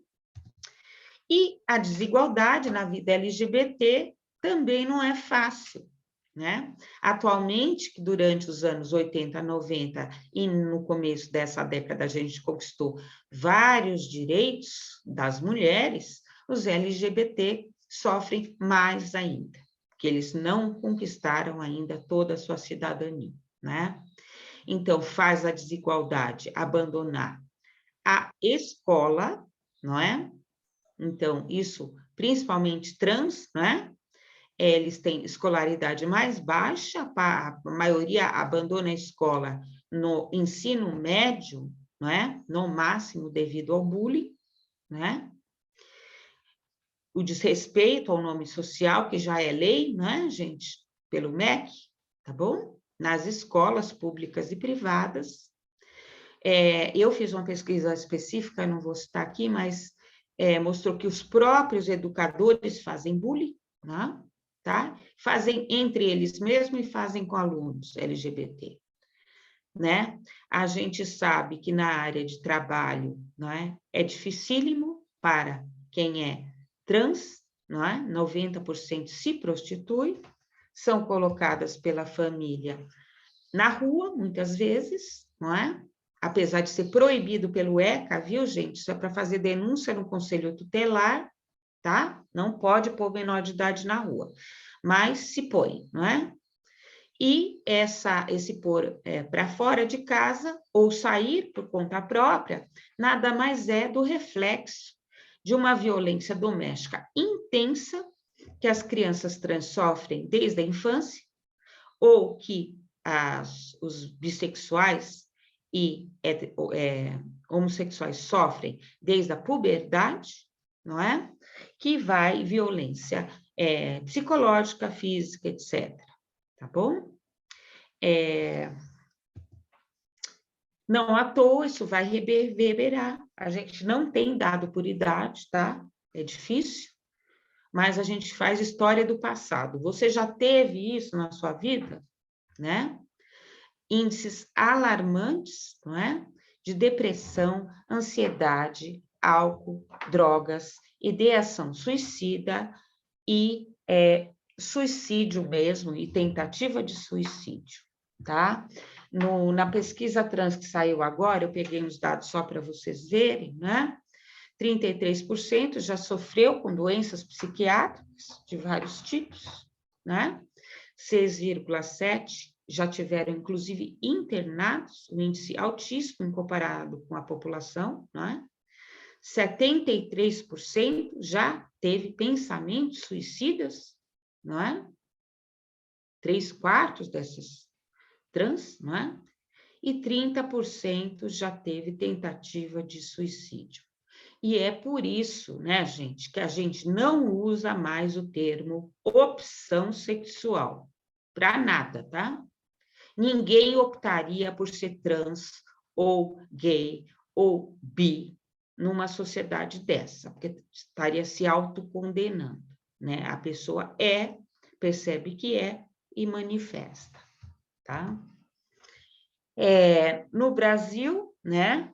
E a desigualdade na vida LGBT também não é fácil, né? Atualmente, que durante os anos 80, 90 e no começo dessa década a gente conquistou vários direitos das mulheres, os LGBT sofrem mais ainda, porque eles não conquistaram ainda toda a sua cidadania, né? Então, faz a desigualdade abandonar a escola, não é? Então, isso, principalmente trans, né? Eles têm escolaridade mais baixa, a maioria abandona a escola no ensino médio, né? No máximo devido ao bullying, né? O desrespeito ao nome social, que já é lei, né, gente? Pelo MEC, tá bom? Nas escolas públicas e privadas. Eu fiz uma pesquisa específica, não vou citar aqui, mas mostrou que os próprios educadores fazem bullying, né? Tá? Fazem entre eles mesmos e fazem com alunos LGBT, né? A gente sabe que na área de trabalho, né, é dificílimo para quem é trans, não é? 90% se prostitui, são colocadas pela família na rua, muitas vezes, não é? Apesar de ser proibido pelo ECA, viu, gente? Isso é para fazer denúncia no Conselho Tutelar, tá? Não pode pôr menor de idade na rua, mas se põe, não é? E esse pôr para fora de casa ou sair por conta própria, nada mais é do reflexo de uma violência doméstica intensa que as crianças trans sofrem desde a infância, ou que os bissexuais e homossexuais sofrem desde a puberdade, não é? Que vai violência psicológica, física, etc. Tá bom? Não à toa, isso vai reverberar. A gente não tem dado por idade, tá? É difícil, mas a gente faz história do passado. Você já teve isso na sua vida, né? Índices alarmantes, não é? De depressão, ansiedade, álcool, drogas, ideação suicida e suicídio mesmo, e tentativa de suicídio, tá? Na pesquisa trans que saiu agora, eu peguei uns dados só para vocês verem, né? 33% já sofreu com doenças psiquiátricas de vários tipos, né? 6,7% já tiveram, inclusive, internados, um índice altíssimo comparado com a população, né? 73% já teve pensamentos suicidas, não é? 3/4 dessas trans, não é? E 30% já teve tentativa de suicídio. E é por isso, né, gente, que a gente não usa mais o termo opção sexual. Para nada, tá? Ninguém optaria por ser trans, ou gay, ou bi, numa sociedade dessa, porque estaria se autocondenando, né? A pessoa percebe que e manifesta, tá? No Brasil, né?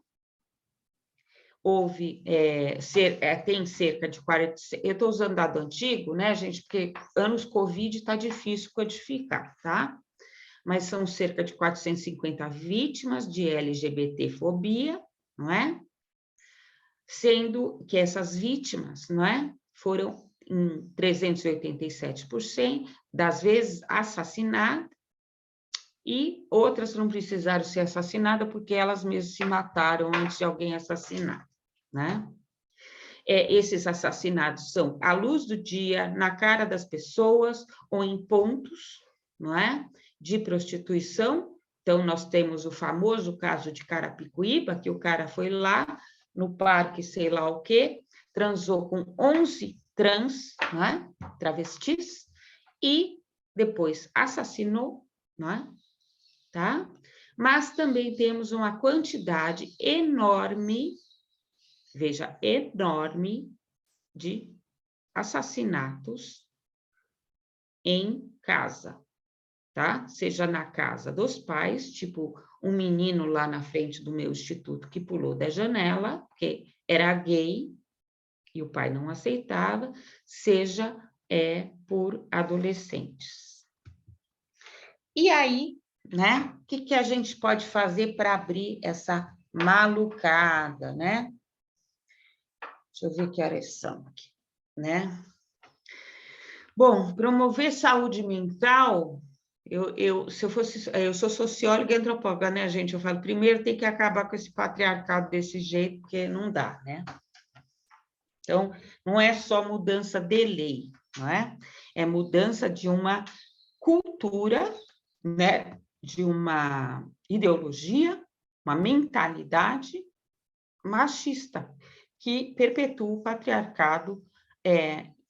Tem cerca de 40... Eu estou usando dado antigo, né, gente? Porque anos Covid está difícil codificar, tá? Mas são cerca de 450 vítimas de LGBTfobia, não é? Sendo que essas vítimas, não é? Foram em 387% das vezes assassinada, e outras não precisaram ser assassinadas porque elas mesmas se mataram antes de alguém assassinar, né? Esses assassinatos são à luz do dia, na cara das pessoas ou em pontos, não é? De prostituição. Então, nós temos o famoso caso de Carapicuíba, que o cara foi lá no parque, sei lá o quê, transou com 11 trans, não é? Travestis, e depois assassinou, não é? Tá? Mas também temos uma quantidade enorme, veja, enorme, de assassinatos em casa, tá? Seja na casa dos pais, tipo um menino lá na frente do meu instituto que pulou da janela, porque era gay e o pai não aceitava, seja por adolescentes. E aí, né? O que a gente pode fazer para abrir essa malucada, né? Deixa eu ver que horas são aqui, né? Bom, promover saúde mental, se eu fosse, eu sou socióloga e antropóloga, né, gente? Eu falo, primeiro tem que acabar com esse patriarcado desse jeito, porque não dá, né? Então, não é só mudança de lei, não é? É mudança de uma cultura, né? De uma ideologia, uma mentalidade machista, que perpetua o patriarcado,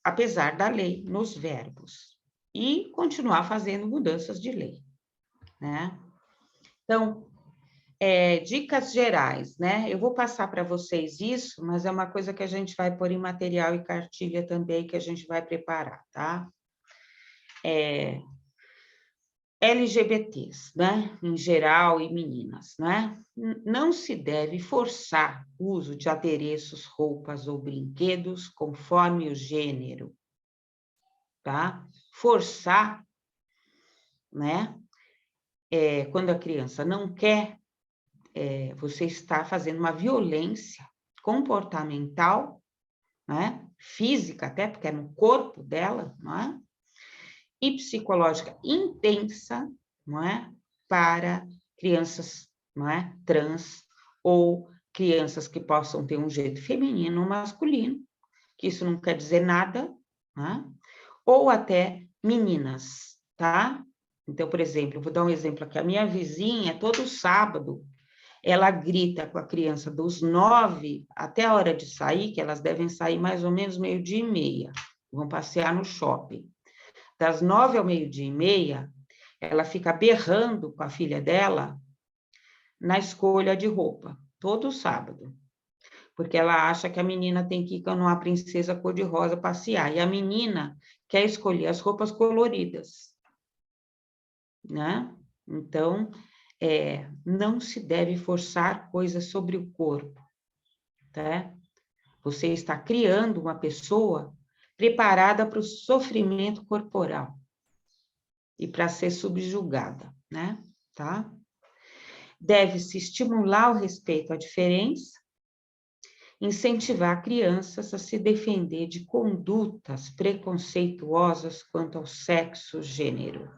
apesar da lei, nos verbos, e continuar fazendo mudanças de lei, né? Então, dicas gerais, né? Eu vou passar para vocês isso, mas é uma coisa que a gente vai pôr em material e cartilha também, que a gente vai preparar, tá? LGBTs, né, em geral, e meninas, né? Não se deve forçar o uso de adereços, roupas ou brinquedos conforme o gênero, tá? Forçar, né? Quando a criança não quer, você está fazendo uma violência comportamental, né? Física até, porque é no corpo dela, não é? E psicológica intensa, não é? Para crianças, não é? Trans, ou crianças que possam ter um jeito feminino ou masculino, que isso não quer dizer nada, né? Ou até meninas, tá? Então, por exemplo, vou dar um exemplo aqui, a minha vizinha, todo sábado, ela grita com a criança dos 9 até a hora de sair, que elas devem sair mais ou menos 12:30, vão passear no shopping. Das 9 ao 12:30, ela fica berrando com a filha dela na escolha de roupa, todo sábado. Porque ela acha que a menina tem que ir com uma princesa cor-de-rosa passear. E a menina quer escolher as roupas coloridas, né? Então, não se deve forçar coisas sobre o corpo, tá? Você está criando uma pessoa preparada para o sofrimento corporal e para ser subjugada, né? Tá? Deve-se estimular o respeito à diferença, incentivar crianças a se defender de condutas preconceituosas quanto ao sexo, gênero.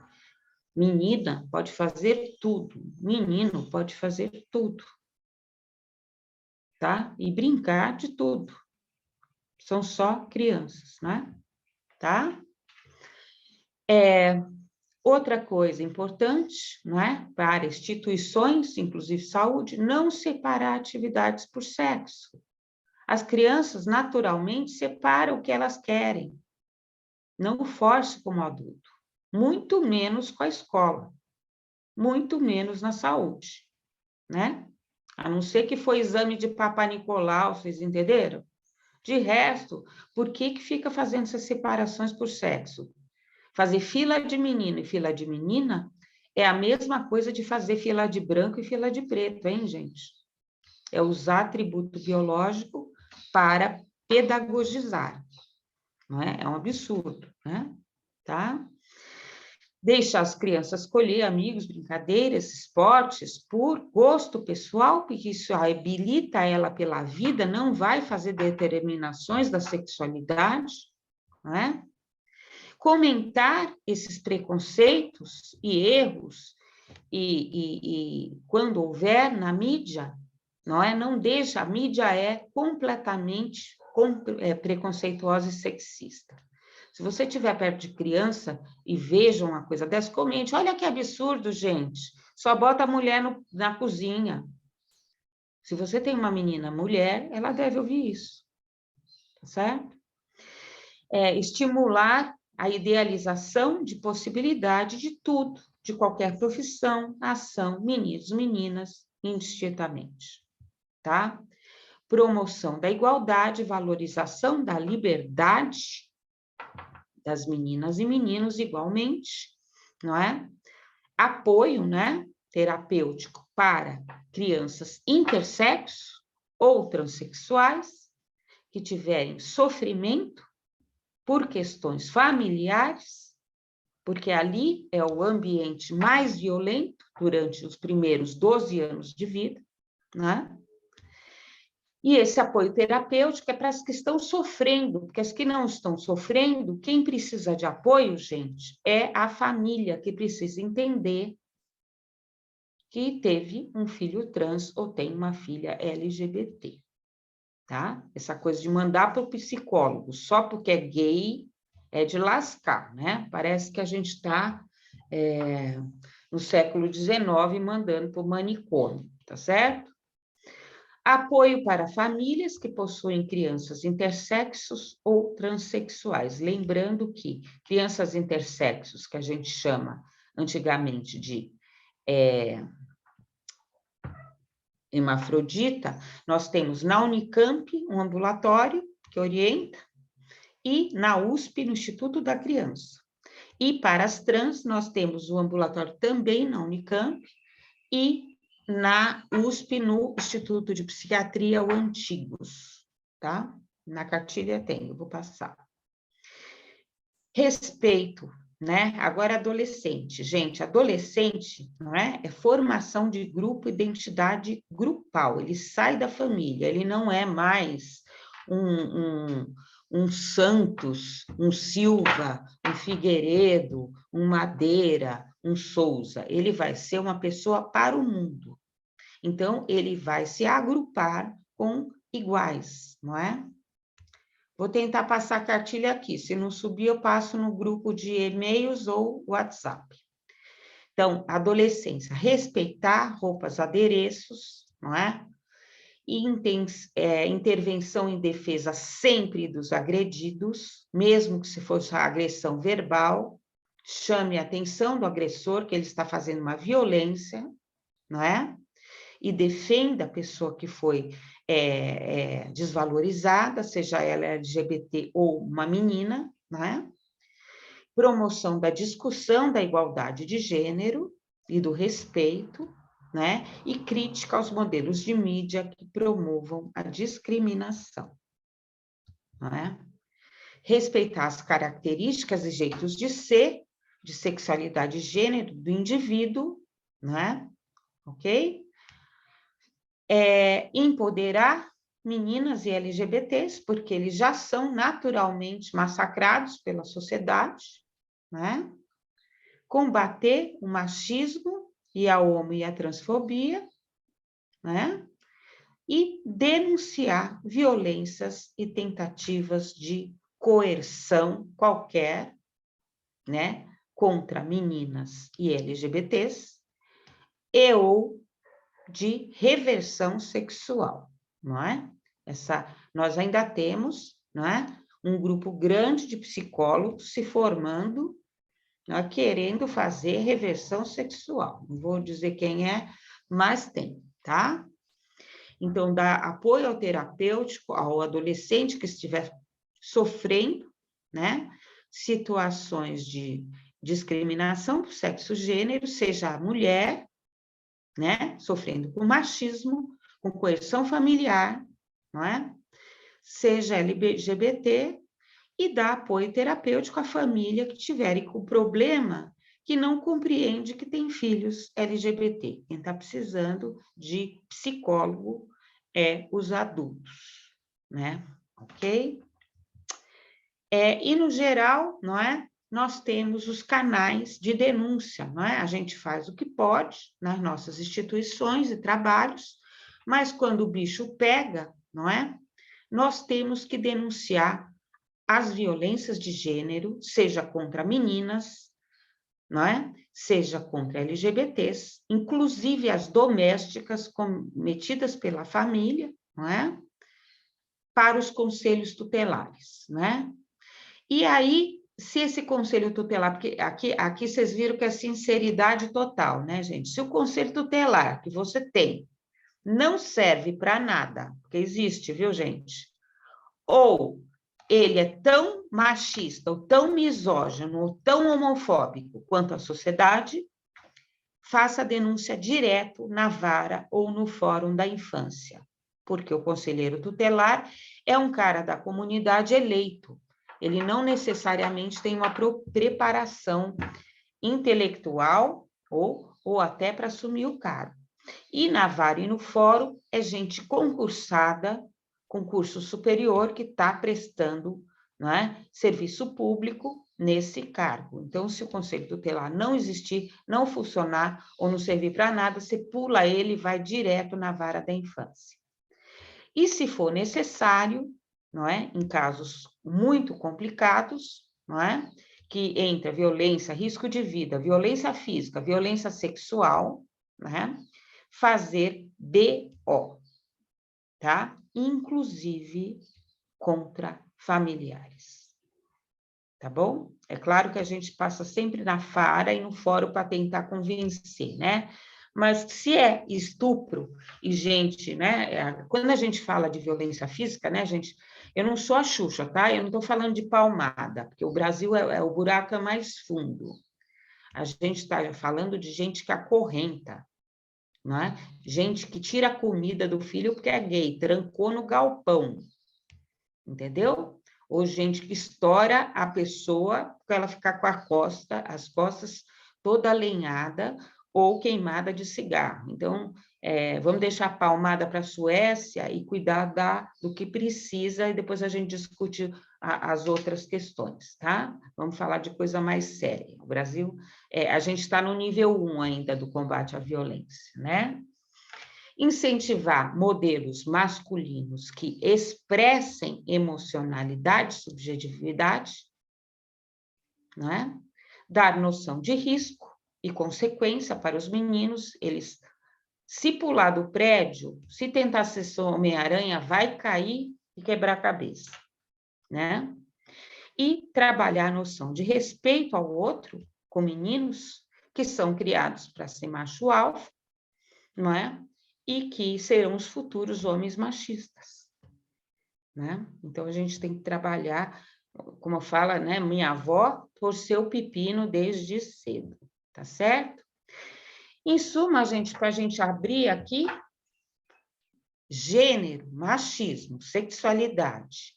Menina pode fazer tudo, menino pode fazer tudo, tá? E brincar de tudo. São só crianças, né? Tá? Outra coisa importante, não é? Para instituições, inclusive saúde, não separar atividades por sexo. As crianças, naturalmente, separam o que elas querem. Não force como adulto. Muito menos com a escola. Muito menos na saúde, né? A não ser que foi exame de Papa Nicolau, vocês entenderam? De resto, por que fica fazendo essas separações por sexo? Fazer fila de menino e fila de menina é a mesma coisa de fazer fila de branco e fila de preto, hein, gente? É usar atributo biológico para pedagogizar, não é? É um absurdo, né? Tá? Deixa as crianças escolher amigos, brincadeiras, esportes por gosto pessoal, porque isso habilita ela pela vida, não vai fazer determinações da sexualidade, não é? Comentar esses preconceitos e erros, e quando houver na mídia, não é? Não deixa, a mídia é completamente preconceituosa e sexista. Se você estiver perto de criança e veja uma coisa dessa, comente, olha que absurdo, gente, só bota a mulher na cozinha. Se você tem uma menina mulher, ela deve ouvir isso, tá certo? Estimular a idealização de possibilidade de tudo, de qualquer profissão, ação, meninos, meninas, indistintamente, tá? Promoção da igualdade, valorização da liberdade das meninas e meninos igualmente, não é? Apoio, né, terapêutico para crianças intersexo ou transexuais que tiverem sofrimento por questões familiares, porque ali é o ambiente mais violento durante os primeiros 12 anos de vida, né? E esse apoio terapêutico é para as que estão sofrendo, porque as que não estão sofrendo, quem precisa de apoio, gente, é a família que precisa entender que teve um filho trans ou tem uma filha LGBT, tá? Essa coisa de mandar para o psicólogo só porque é gay é de lascar, né? Parece que a gente está no século XIX mandando para o manicômio, tá certo? Apoio para famílias que possuem crianças intersexos ou transexuais. Lembrando que crianças intersexos, que a gente chama antigamente de hermafrodita, nós temos na Unicamp um ambulatório que orienta e na USP, no Instituto da Criança. E para as trans, nós temos o ambulatório também na Unicamp e na USP, no Instituto de Psiquiatria, o Antigos, tá? Na cartilha tem, eu vou passar. Respeito, né? Agora, adolescente. Gente, adolescente, não é? É formação de grupo, identidade grupal. Ele sai da família, ele não é mais um Santos, um Silva, um Figueiredo, um Madeira, um Souza. Ele vai ser uma pessoa para o mundo. Então, ele vai se agrupar com iguais, não é? Vou tentar passar a cartilha aqui. Se não subir, eu passo no grupo de e-mails ou WhatsApp. Então, adolescência, respeitar roupas, adereços, não é? E intervenção em defesa sempre dos agredidos, mesmo que se fosse a agressão verbal, chame a atenção do agressor que ele está fazendo uma violência, não é? E defenda a pessoa que foi desvalorizada, seja ela LGBT ou uma menina, né? Promoção da discussão da igualdade de gênero e do respeito, né? E crítica aos modelos de mídia que promovam a discriminação, não é? Respeitar as características e jeitos de ser, de sexualidade e gênero do indivíduo, né? Ok? Empoderar meninas e LGBTs, porque eles já são naturalmente massacrados pela sociedade, né? Combater o machismo e a homo e a transfobia, né? E denunciar violências e tentativas de coerção qualquer, né? Contra meninas e LGBTs, e ou de reversão sexual, não é? Nós ainda temos, não é? Um grupo grande de psicólogos se formando, não é? Querendo fazer reversão sexual. Não vou dizer quem é, mas tem, tá? Então, dá apoio ao terapêutico ao adolescente que estiver sofrendo, né? Situações de discriminação por sexo gênero, seja a mulher, né? Sofrendo com machismo, com coerção familiar, não é? Seja LGBT, e dar apoio terapêutico à família que tiverem com problema que não compreende que tem filhos LGBT. Quem está precisando de psicólogo é os adultos, né? Ok? E, no geral, não é? Nós temos os canais de denúncia, não é? A gente faz o que pode nas nossas instituições e trabalhos, mas quando o bicho pega, não é? Nós temos que denunciar as violências de gênero, seja contra meninas, não é? Seja contra LGBTs, inclusive as domésticas cometidas pela família, não é? Para os conselhos tutelares, né? E aí, se esse conselho tutelar, porque aqui vocês viram que é sinceridade total, né, gente? Se o conselho tutelar que você tem não serve para nada, porque existe, viu, gente? Ou ele é tão machista, ou tão misógino, ou tão homofóbico quanto a sociedade, faça a denúncia direto na vara ou no fórum da infância, porque o conselheiro tutelar é um cara da comunidade eleito, ele não necessariamente tem uma preparação intelectual ou até para assumir o cargo. E na vara e no fórum é gente concursada, concurso superior, que está prestando, não é, serviço público nesse cargo. Então, se o conselho tutelar não existir, não funcionar ou não servir para nada, você pula ele e vai direto na vara da infância. E se for necessário, não é, em casos muito complicados, não é, que entra violência, risco de vida, violência física, violência sexual, né, fazer BO, tá? Inclusive contra familiares, tá bom? É claro que a gente passa sempre na vara e no fórum para tentar convencer, né? Mas se é estupro e gente, né? Quando a gente fala de violência física, né, gente? Eu não sou a Xuxa, tá? Eu não estou falando de palmada, porque o Brasil o buraco é mais fundo. A gente está falando de gente que acorrenta, não é? Gente que tira a comida do filho porque é gay, trancou no galpão, entendeu? Ou gente que estoura a pessoa para ela ficar com as costas toda alenhada ou queimada de cigarro. Então, vamos deixar a palmada para a Suécia e cuidar do que precisa, e depois a gente discute as outras questões, tá? Vamos falar de coisa mais séria. O Brasil, a gente está no nível 1 ainda do combate à violência, né? Incentivar modelos masculinos que expressem emocionalidade, subjetividade, não é? Dar noção de risco e consequência para os meninos, eles, se pular do prédio, se tentar ser Homem-Aranha, vai cair e quebrar a cabeça, né? E trabalhar a noção de respeito ao outro, com meninos que são criados para ser macho alfa, não é? E que serão os futuros homens machistas, né? Então, a gente tem que trabalhar, como fala, né, minha avó, torceu o pepino desde cedo, tá certo? Em suma, gente, para a gente abrir aqui, gênero, machismo, sexualidade,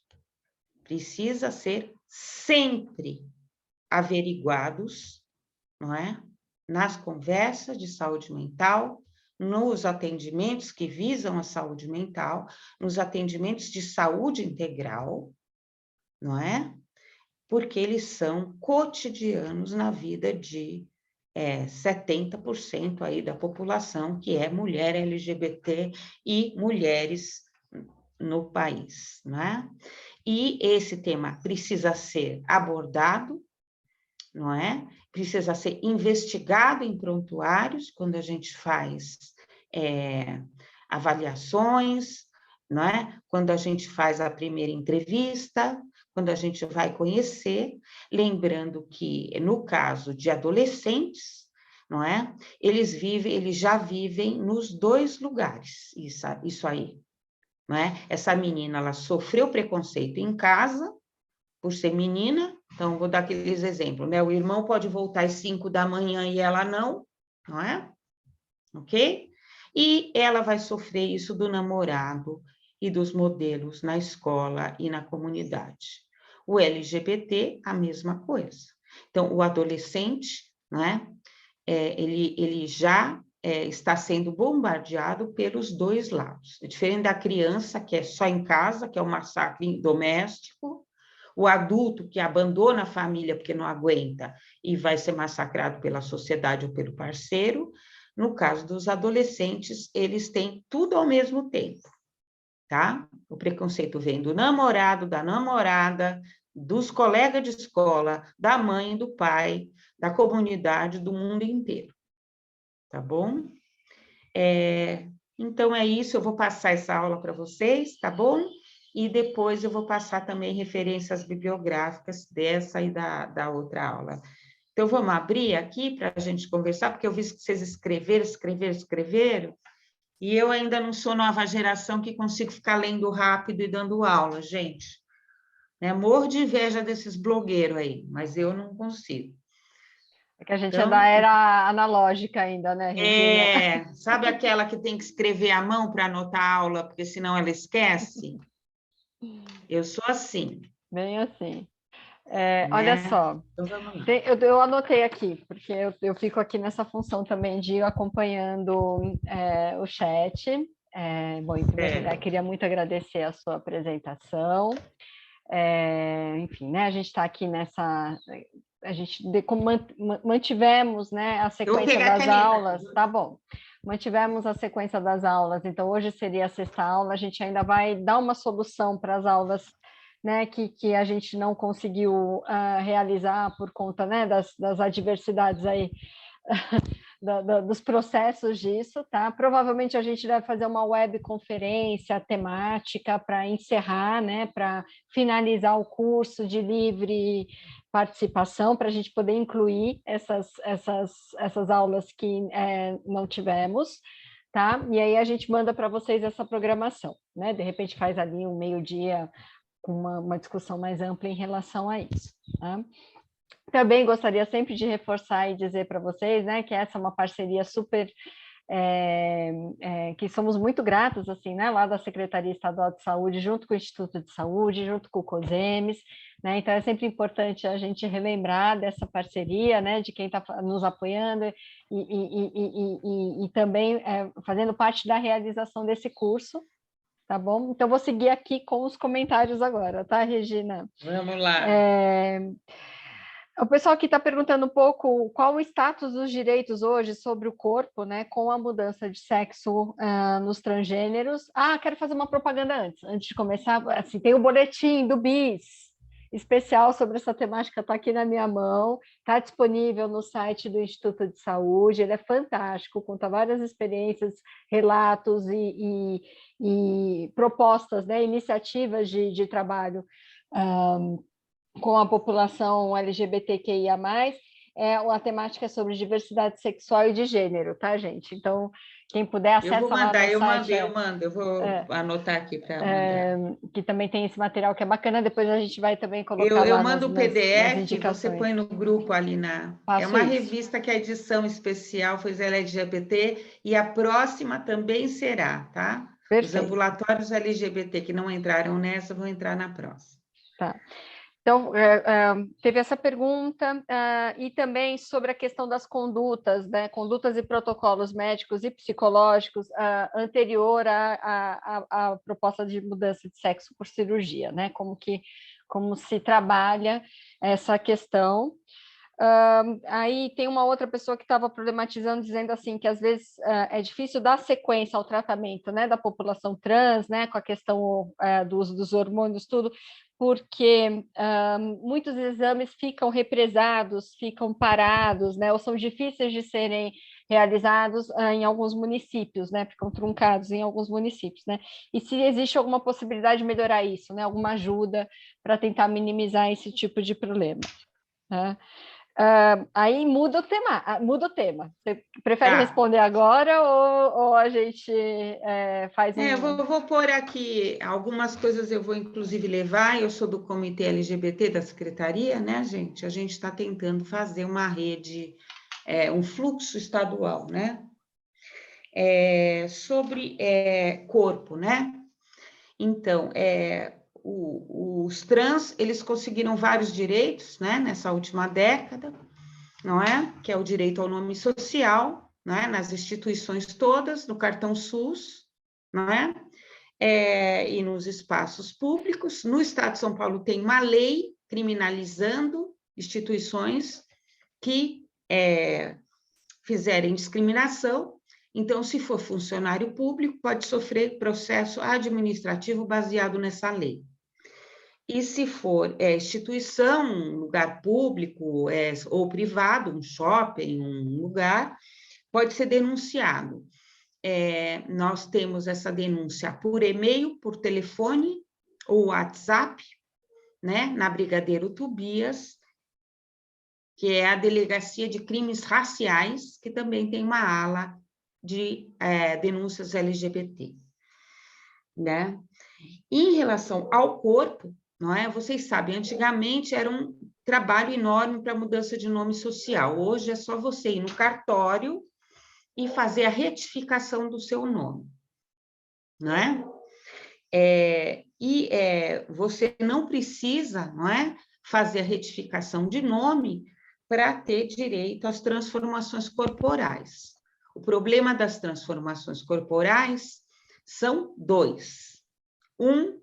precisa ser sempre averiguados, não é? Nas conversas de saúde mental, nos atendimentos que visam a saúde mental, nos atendimentos de saúde integral, não é? Porque eles são cotidianos na vida de 70% aí da população, que é mulher LGBT e mulheres no país, não é? E esse tema precisa ser abordado, não é? Precisa ser investigado em prontuários, quando a gente faz avaliações, não é? Quando a gente faz a primeira entrevista, quando a gente vai conhecer, lembrando que, no caso de adolescentes, não é? Eles já vivem nos dois lugares, isso aí, não é? Essa menina, ela sofreu preconceito em casa, por ser menina, então vou dar aqueles exemplos, né? O irmão pode voltar às 5 da manhã e ela não é? Ok? E ela vai sofrer isso do namorado e dos modelos na escola e na comunidade. O LGBT, a mesma coisa. Então, o adolescente, né? Ele já está sendo bombardeado pelos dois lados. É diferente da criança, que é só em casa, que é um massacre doméstico. o adulto que abandona a família porque não aguenta e vai ser massacrado pela sociedade ou pelo parceiro. No caso dos adolescentes, eles têm tudo ao mesmo tempo, tá? O preconceito vem do namorado, da namorada, dos colegas de escola, da mãe, do pai, da comunidade, do mundo inteiro, tá bom? Então, é isso, eu vou passar essa aula para vocês, tá bom? E depois eu vou passar também referências bibliográficas dessa e da outra aula. Então, vamos abrir aqui para a gente conversar, porque eu vi que vocês escreveram, e eu ainda não sou nova geração que consigo ficar lendo rápido e dando aula, gente. Morro de inveja desses blogueiros aí, mas eu não consigo.
É que a gente é
Então,
da era analógica ainda, né, Regina?
Sabe aquela que tem que escrever à mão para anotar a aula, porque senão ela esquece? Eu sou assim.
Bem assim.
Né?
Olha só,
então, vamos lá.
eu anotei aqui, porque eu fico aqui nessa função também de ir acompanhando o chat. Bom, em primeiro lugar, queria muito agradecer a sua apresentação. Enfim, né, a gente está aqui nessa... A gente mantivemos, né, a sequência das aulas, tá bom. Mantivemos a sequência das aulas, então hoje seria a 6ª aula, a gente ainda vai dar uma solução para as aulas, né, que a gente não conseguiu realizar por conta, né, das adversidades aí, dos processos disso, tá? Provavelmente a gente deve fazer uma webconferência temática para encerrar, né, para finalizar o curso de livre participação, para a gente poder incluir essas aulas que não tivemos, tá? E aí a gente manda para vocês essa programação, né? De repente faz ali um meio-dia com uma discussão mais ampla em relação a isso, tá? Também gostaria sempre de reforçar e dizer para vocês, né, que essa é uma parceria super, que somos muito gratos, assim, né, lá da Secretaria Estadual de Saúde, junto com o Instituto de Saúde, junto com o COSEMES, né, então é sempre importante a gente relembrar dessa parceria, né, de quem está nos apoiando e também fazendo parte da realização desse curso, tá bom? Então, vou seguir aqui com os comentários agora, tá, Regina?
Vamos lá.
O pessoal aqui está perguntando um pouco qual o status dos direitos hoje sobre o corpo, né, com a mudança de sexo nos transgêneros. Quero fazer uma propaganda antes de começar. Assim, tem o boletim do BIS, especial sobre essa temática, está aqui na minha mão, está disponível no site do Instituto de Saúde, ele é fantástico, conta várias experiências, relatos e propostas, né, iniciativas de trabalho com a população LGBTQIA+, a temática é sobre diversidade sexual e de gênero, tá, gente? Então, quem puder, acessa
eu vou mandar,
lá no site.
Eu mando, eu vou anotar aqui para mandar.
Que também tem esse material que é bacana, depois a gente vai também colocar lá
eu mando o PDF,
nas
você põe no grupo ali
Faço
uma
isso.
revista que a edição especial foi LGBT, e a próxima também será, tá?
Perfeito.
Os ambulatórios LGBT que não entraram nessa vão entrar na próxima.
Tá. Então, teve essa pergunta, e também sobre a questão das condutas, né, condutas e protocolos médicos e psicológicos anterior à proposta de mudança de sexo por cirurgia, né, como se trabalha essa questão. Aí tem uma outra pessoa que estava problematizando, dizendo assim, que às vezes é difícil dar sequência ao tratamento, né, da população trans, né, com a questão do uso dos hormônios, tudo, porque muitos exames ficam represados, ficam parados, né, ou são difíceis de serem realizados em alguns municípios, né, ficam truncados em alguns municípios, né, e se existe alguma possibilidade de melhorar isso, né, alguma ajuda para tentar minimizar esse tipo de problema, né? Aí muda o tema. Você prefere responder agora ou a gente faz um...
Eu vou pôr aqui algumas coisas, eu vou inclusive levar, eu sou do Comitê LGBT da Secretaria, né, gente? A gente está tentando fazer uma rede, um fluxo estadual, né? Sobre corpo, né? Então, os trans, eles conseguiram vários direitos, né, nessa última década, não é? Que é o direito ao nome social, né, nas instituições todas, no cartão SUS, não é? e nos espaços públicos. No Estado de São Paulo tem uma lei criminalizando instituições que fizerem discriminação. Então, se for funcionário público, pode sofrer processo administrativo baseado nessa lei. E se for instituição, um lugar público ou privado, um shopping, um lugar, pode ser denunciado. Nós temos essa denúncia por e-mail, por telefone ou WhatsApp, né, na Brigadeiro Tobias, que é a Delegacia de Crimes Raciais, que também tem uma ala de denúncias LGBT, né? Em relação ao corpo, não é? Vocês sabem, antigamente era um trabalho enorme para mudança de nome social. Hoje é só você ir no cartório e fazer a retificação do seu nome, não é? Você não precisa, não é, fazer a retificação de nome para ter direito às transformações corporais. O problema das transformações corporais são dois. Um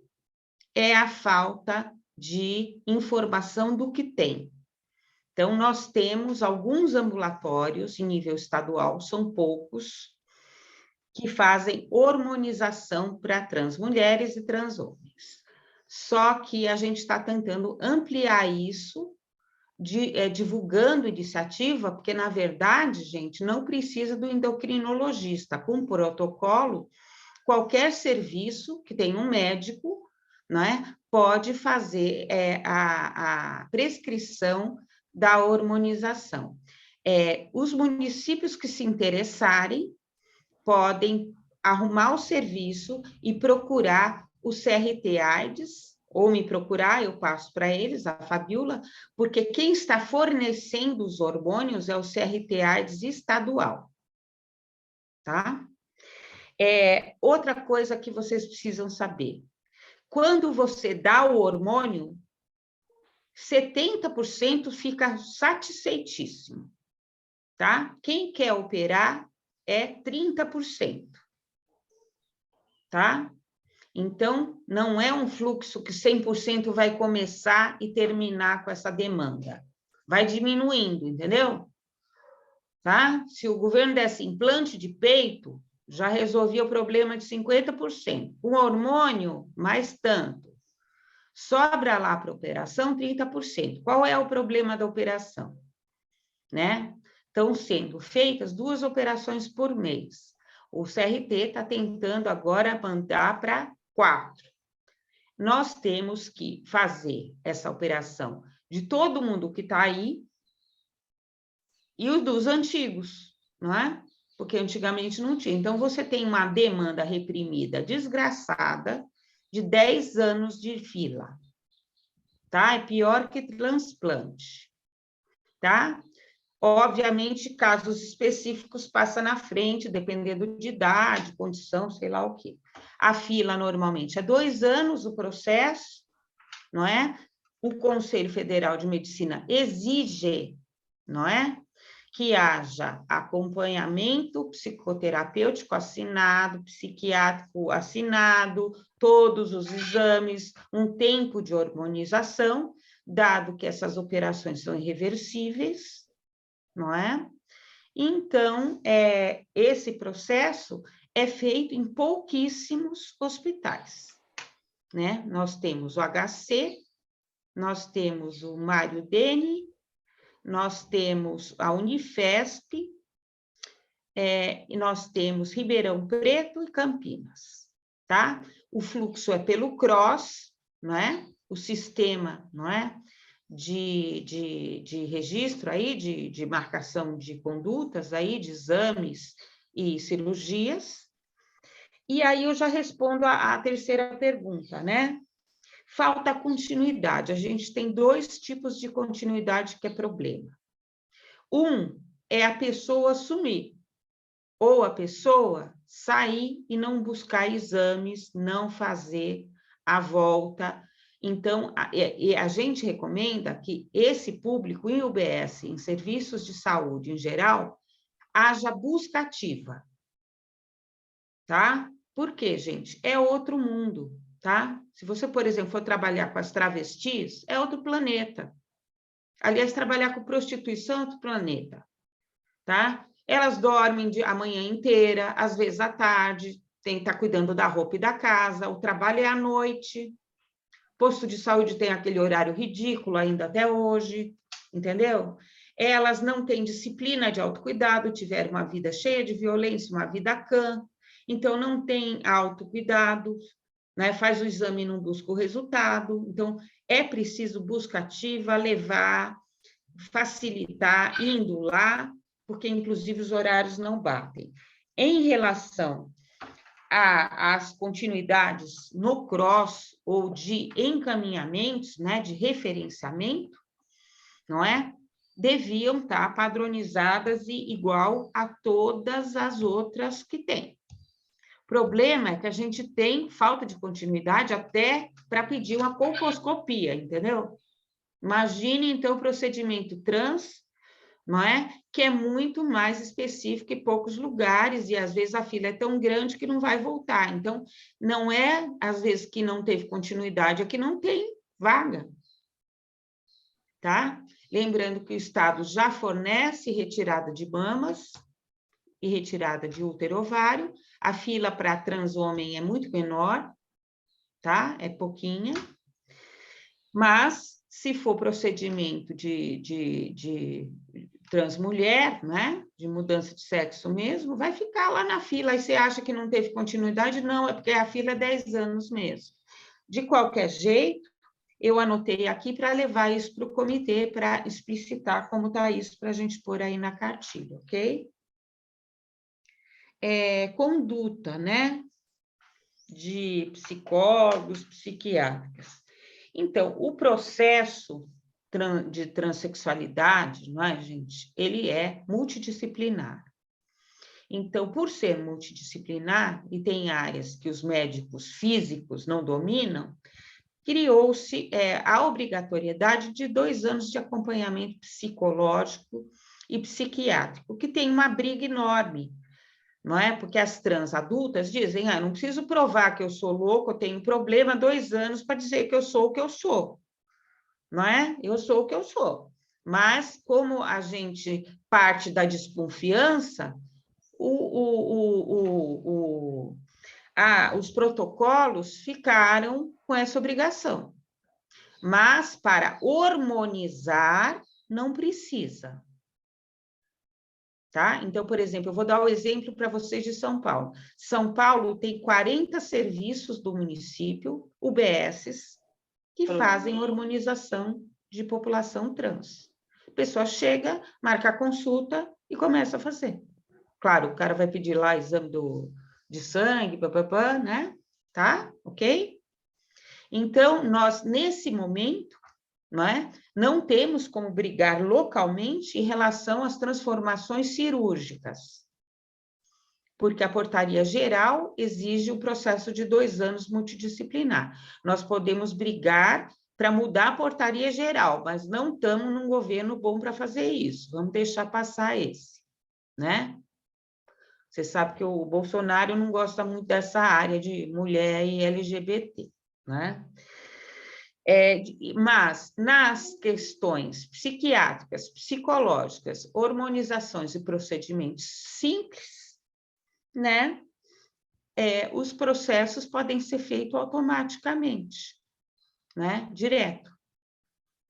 é a falta de informação do que tem. Então, nós temos alguns ambulatórios em nível estadual, são poucos, que fazem hormonização para trans mulheres e trans homens. Só que a gente está tentando ampliar isso, divulgando iniciativa, porque, na verdade, gente, não precisa do endocrinologista. Com protocolo, qualquer serviço que tenha um médico, né, pode fazer a prescrição da hormonização. Os municípios que se interessarem podem arrumar o serviço e procurar o CRT-AIDS, ou me procurar, eu passo para eles, a Fabiola, porque quem está fornecendo os hormônios é o CRT-AIDS estadual, tá? Outra coisa que vocês precisam saber, quando você dá o hormônio, 70% fica satisfeitíssimo, tá? Quem quer operar é 30%, tá? Então, não é um fluxo que 100% vai começar e terminar com essa demanda. Vai diminuindo, entendeu? Tá? Se o governo desse implante de peito, já resolvia o problema de 50%. Com hormônio, mais tanto. Sobra lá para a operação 30%. Qual é o problema da operação? Né? Estão sendo feitas 2 operações por mês. O CRT está tentando agora mandar para 4. Nós temos que fazer essa operação de todo mundo que está aí e os dos antigos, não é? Porque antigamente não tinha. Então, você tem uma demanda reprimida desgraçada de 10 anos de fila, tá? É pior que transplante, tá? Obviamente, casos específicos passa na frente, dependendo de idade, condição, sei lá o quê. A fila, normalmente, é 2 anos o processo, não é? O Conselho Federal de Medicina exige, não é? Que haja acompanhamento psicoterapêutico assinado, psiquiátrico assinado, todos os exames, um tempo de hormonização, dado que essas operações são irreversíveis, não é? Então, esse processo é feito em pouquíssimos hospitais, né? Nós temos o HC, nós temos o Mário Dene, nós temos a Unifesp, e nós temos Ribeirão Preto e Campinas, tá? O fluxo é pelo CROSS, não é? O sistema, não é? De registro aí, de marcação de condutas aí, de exames e cirurgias. E aí eu já respondo a terceira pergunta, né? Falta continuidade. A gente tem 2 tipos de continuidade que é problema. Um é a pessoa sumir, ou a pessoa sair e não buscar exames, não fazer a volta. Então, a gente recomenda que esse público em UBS, em serviços de saúde em geral, haja busca ativa, tá? Por quê, gente? É outro mundo, tá? Se você, por exemplo, for trabalhar com as travestis, é outro planeta. Aliás, trabalhar com prostituição é outro planeta, tá? Elas dormem a manhã inteira, às vezes à tarde, tem que estar cuidando da roupa e da casa, o trabalho é à noite, posto de saúde tem aquele horário ridículo ainda até hoje, entendeu? Elas não têm disciplina de autocuidado, tiveram uma vida cheia de violência, uma vida cã, então não tem autocuidado, né? Faz o exame e não busca o resultado, então é preciso busca ativa, levar, facilitar, indo lá, porque inclusive os horários não batem. Em relação às continuidades no CROSS ou de encaminhamentos, né, de referenciamento, não é? Deviam estar padronizadas e igual a todas as outras que tem. O problema é que a gente tem falta de continuidade até para pedir uma colposcopia, entendeu? Imagine, então, o procedimento trans, não é? Que é muito mais específico em poucos lugares, e às vezes a fila é tão grande que não vai voltar. Então, não é, às vezes, que não teve continuidade, é que não tem vaga, tá? Lembrando que o Estado já fornece retirada de mamas e retirada de útero ovário, a fila para trans homem é muito menor, tá? É pouquinha, mas se for procedimento de transmulher, né? De mudança de sexo mesmo, vai ficar lá na fila. Aí você acha que não teve continuidade? Não, é porque a fila é 10 anos mesmo. De qualquer jeito, eu anotei aqui para levar isso para o comitê, para explicitar como está isso, para a gente pôr aí na cartilha, ok? Conduta, né? De psicólogos, psiquiatras. Então, o processo de transexualidade, não é, gente? Ele é multidisciplinar. Então, por ser multidisciplinar, e tem áreas que os médicos físicos não dominam, criou-se a obrigatoriedade de 2 anos de acompanhamento psicológico e psiquiátrico, que tem uma briga enorme, não é? Porque as trans adultas dizem, não preciso provar que eu sou louco, eu tenho problema, 2 anos para dizer que eu sou o que eu sou, não é? Eu sou o que eu sou. Mas, como a gente parte da desconfiança, os protocolos ficaram com essa obrigação. Mas, para hormonizar, não precisa. Tá? Então, por exemplo, eu vou dar o exemplo para vocês de São Paulo. São Paulo tem 40 serviços do município, UBSs, que fazem hormonização de população trans. A pessoa chega, marca a consulta e começa a fazer. Claro, o cara vai pedir lá exame de sangue, papapá, né? Tá? Ok? Então, nós, nesse momento, não temos como brigar localmente em relação às transformações cirúrgicas, porque a portaria geral exige o processo de 2 anos multidisciplinar. Nós podemos brigar para mudar a portaria geral, mas não estamos num governo bom para fazer isso. Vamos deixar passar esse, né? Você sabe que o Bolsonaro não gosta muito dessa área de mulher e LGBT, né? Mas nas questões psiquiátricas, psicológicas, hormonizações e procedimentos simples, né? Os processos podem ser feitos automaticamente, né? Direto,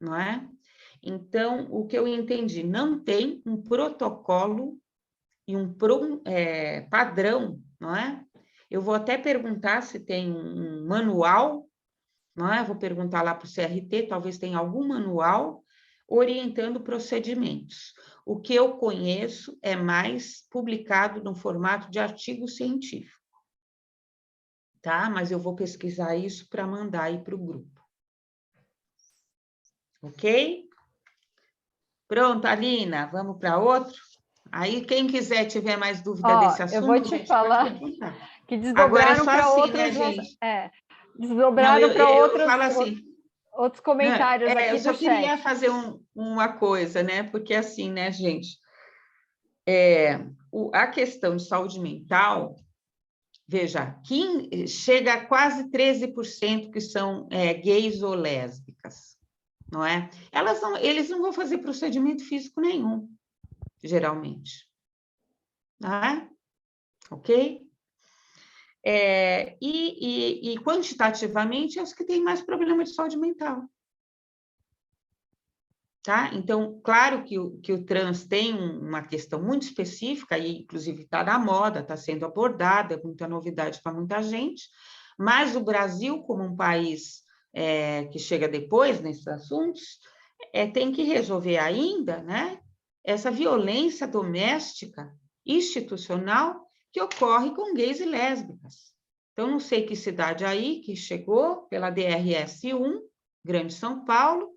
não é? Então, o que eu entendi, não tem um protocolo e um padrão, não é? Eu vou até perguntar se tem um manual, não é? Vou perguntar lá para o CRT, talvez tenha algum manual orientando procedimentos. O que eu conheço é mais publicado no formato de artigo científico, tá? Mas eu vou pesquisar isso para mandar aí para o grupo. Ok? Pronto, Alina, vamos para outro? Aí, quem quiser tiver mais dúvida desse assunto,
eu vou te falar que desdobraram para
assim,
outros,
né, gente?
desdobraram para outros,
eu falo assim,
outros comentários aqui do chat.
Eu só queria fazer uma coisa, né? Porque assim, né, gente? A questão de saúde mental, Veja, chega a quase 13% que são gays ou lésbicas, não é? Eles não vão fazer procedimento físico nenhum, geralmente. Não é? Ok? E quantitativamente, é os que têm mais problema de saúde mental. Tá? Então, claro que o trans tem uma questão muito específica, e inclusive está na moda, está sendo abordada, é muita novidade para muita gente, mas o Brasil, como um país que chega depois nesses assuntos, tem que resolver ainda, né, essa violência doméstica institucional que ocorre com gays e lésbicas. Então, não sei que cidade aí que chegou pela DRS-1, Grande São Paulo,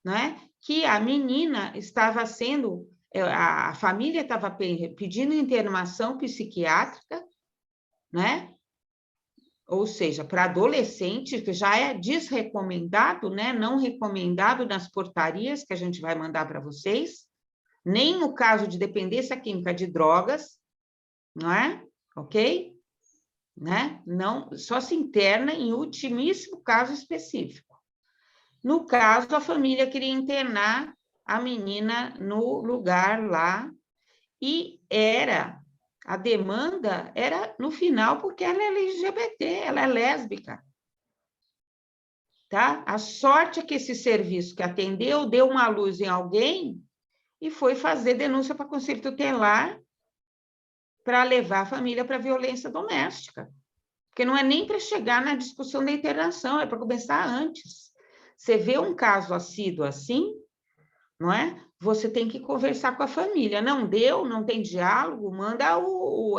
né, que a menina estava sendo, a família estava pedindo internação psiquiátrica, né? Ou seja, para adolescente, que já é desrecomendado, né? Não recomendado nas portarias que a gente vai mandar para vocês, nem no caso de dependência química de drogas, não é? Ok? Né? Não, só se interna em ultimíssimo caso específico. No caso, a família queria internar a menina no lugar lá, e a demanda era no final, porque ela é LGBT, ela é lésbica. Tá? A sorte é que esse serviço que atendeu deu uma luz em alguém e foi fazer denúncia para o Conselho Tutelar para levar a família para violência doméstica. Porque não é nem para chegar na discussão da internação, é para começar antes. Você vê um caso assíduo assim, não é? Você tem que conversar com a família. Não deu, não tem diálogo, manda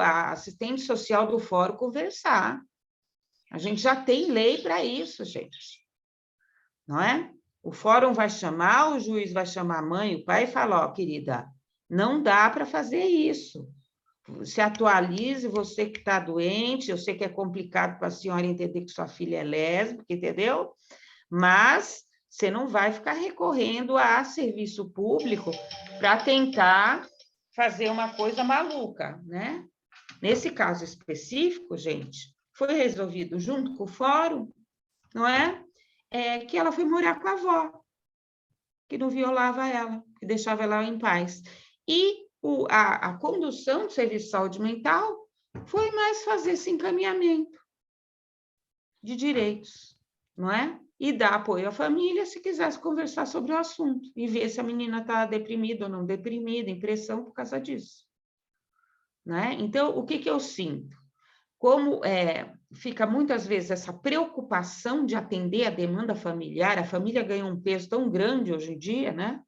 a assistente social do fórum conversar. A gente já tem lei para isso, gente. Não é? O fórum vai chamar, o juiz vai chamar a mãe, o pai e fala, ó, querida, não dá para fazer isso. Se atualize, você que está doente, eu sei que é complicado para a senhora entender que sua filha é lésbica, entendeu? Mas você não vai ficar recorrendo a serviço público para tentar fazer uma coisa maluca, né? Nesse caso específico, gente, foi resolvido junto com o fórum, não é? Que ela foi morar com a avó, que não violava ela, que deixava ela em paz. E a condução do serviço de saúde mental foi mais fazer esse encaminhamento de direitos, não é? E dar apoio à família se quisesse conversar sobre o assunto e ver se a menina está deprimida ou não deprimida, em pressão por causa disso. Né? Então, o que eu sinto? Como fica muitas vezes essa preocupação de atender a demanda familiar, a família ganha um peso tão grande hoje em dia, né?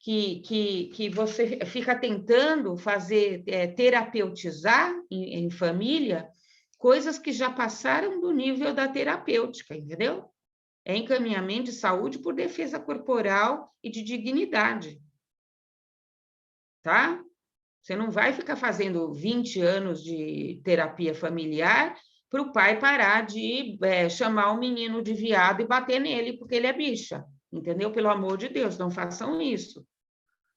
Que você fica tentando fazer, terapeutizar em família, coisas que já passaram do nível da terapêutica, entendeu? É encaminhamento de saúde por defesa corporal e de dignidade. Tá? Você não vai ficar fazendo 20 anos de terapia familiar para o pai parar de chamar o menino de viado e bater nele porque ele é bicha. Entendeu? Pelo amor de Deus, não façam isso.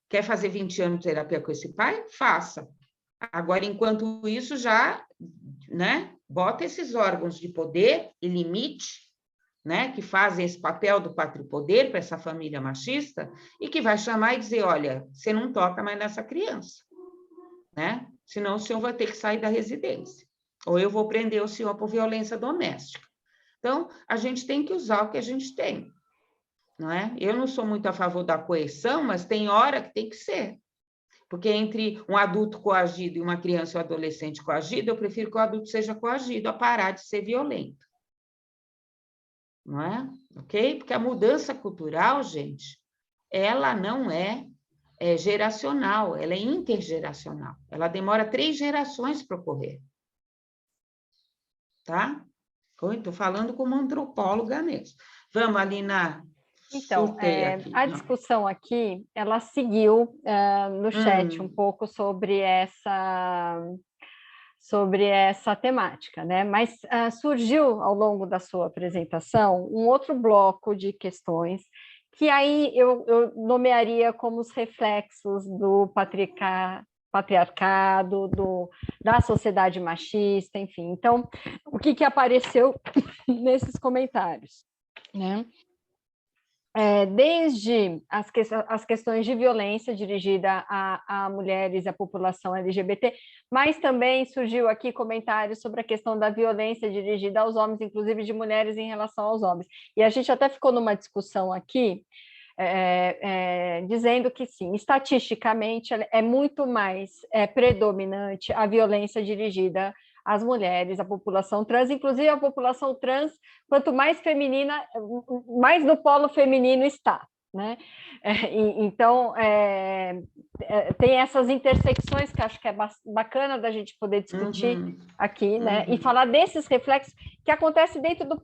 Quer fazer 20 anos de terapia com esse pai? Faça. Agora, enquanto isso, já, né, bota esses órgãos de poder e limite, né, que fazem esse papel do pátrio-poder para essa família machista, e que vai chamar e dizer, olha, você não toca mais nessa criança, né? Senão o senhor vai ter que sair da residência, ou eu vou prender o senhor por violência doméstica. Então, a gente tem que usar o que a gente tem, não é? Eu não sou muito a favor da coerção, mas tem hora que tem que ser. Porque entre um adulto coagido e uma criança ou adolescente coagido, eu prefiro que o adulto seja coagido a parar de ser violento. Não é? Ok? Porque a mudança cultural, gente, ela não é geracional, ela é intergeracional. Ela demora 3 gerações para ocorrer. Tá? Estou falando como antropóloga mesmo. Vamos, Alina.
Então, a discussão aqui, ela seguiu no chat um pouco sobre essa temática, né? Mas surgiu ao longo da sua apresentação um outro bloco de questões que aí eu nomearia como os reflexos do patriarcado, da sociedade machista, enfim. Então, o que apareceu nesses comentários, né? Desde as questões de violência dirigida a mulheres e a população LGBT, mas também surgiu aqui comentários sobre a questão da violência dirigida aos homens, inclusive de mulheres em relação aos homens. E a gente até ficou numa discussão aqui, dizendo que sim, estatisticamente é muito mais predominante a violência dirigida às mulheres, à população trans, inclusive a população trans, quanto mais feminina, mais no polo feminino está, né? Então, tem essas intersecções que acho que é bacana da gente poder discutir aqui, né? E falar desses reflexos que acontecem dentro do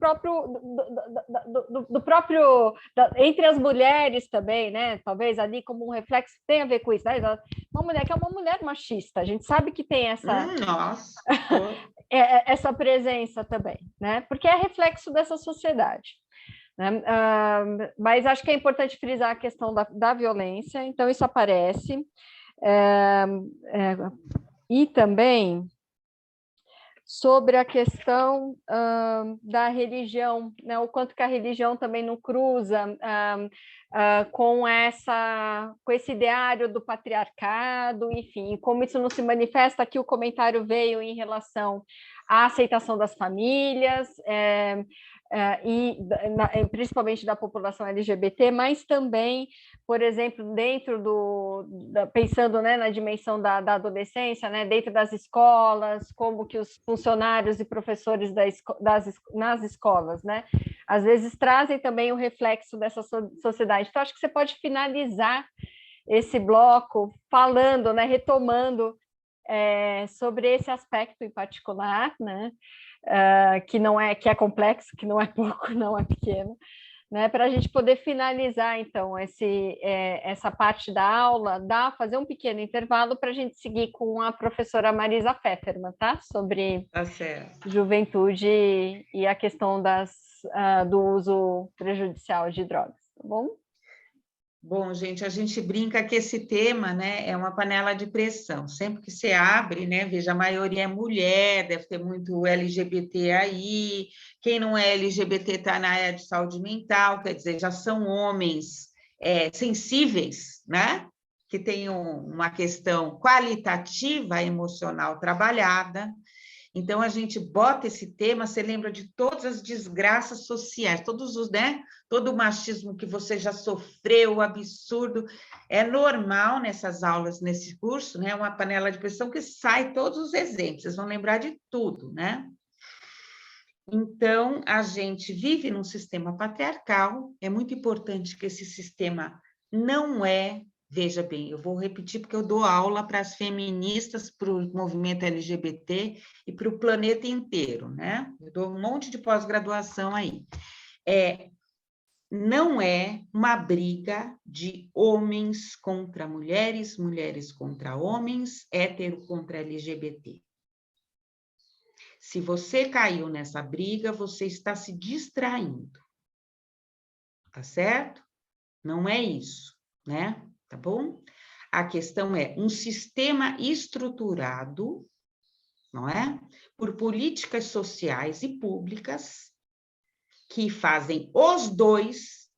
próprio, entre as mulheres também, né? Talvez ali como um reflexo tem a ver com isso, né? Uma mulher que é uma mulher machista, a gente sabe que tem essa...
Nossa!
essa presença também, né? Porque é reflexo dessa sociedade. Né? Mas acho que é importante frisar a questão da violência, então isso aparece. E também sobre a questão da religião, né? O quanto que a religião também não cruza com esse ideário do patriarcado, enfim, como isso não se manifesta. Aqui o comentário veio em relação à aceitação das famílias, e principalmente da população LGBT, mas também, por exemplo, dentro pensando, né, na dimensão da adolescência, né, dentro das escolas, como que os funcionários e professores nas escolas, né, às vezes trazem também o reflexo dessa sociedade. Então, acho que você pode finalizar esse bloco falando, né, retomando sobre esse aspecto em particular, né, que é complexo, que não é pouco, não é pequeno, né, para a gente poder finalizar, então, essa parte da aula, fazer um pequeno intervalo para a gente seguir com a professora Marisa Pfefferman, tá? Sobre juventude e a questão do uso prejudicial de drogas, tá bom?
Bom, gente, a gente brinca que esse tema, né, é uma panela de pressão. Sempre que você abre, né, veja, a maioria é mulher, deve ter muito LGBT aí. Quem não é LGBT está na área de saúde mental, quer dizer, já são homens sensíveis, né, que têm uma questão qualitativa emocional trabalhada. Então, a gente bota esse tema, você lembra de todas as desgraças sociais, né? Todo o machismo que você já sofreu, o absurdo. É normal nessas aulas, nesse curso, né? Uma panela de pressão que sai todos os exemplos, vocês vão lembrar de tudo, né? Então, a gente vive num sistema patriarcal, é muito importante que esse sistema não veja bem, eu vou repetir porque eu dou aula para as feministas, para o movimento LGBT e para o planeta inteiro, né? Eu dou um monte de pós-graduação aí. Não é uma briga de homens contra mulheres, mulheres contra homens, hétero contra LGBT. Se você caiu nessa briga, você está se distraindo. Tá certo? Não é isso, né? Tá bom? A questão é um sistema estruturado, não é? Por políticas sociais e públicas que fazem os dois,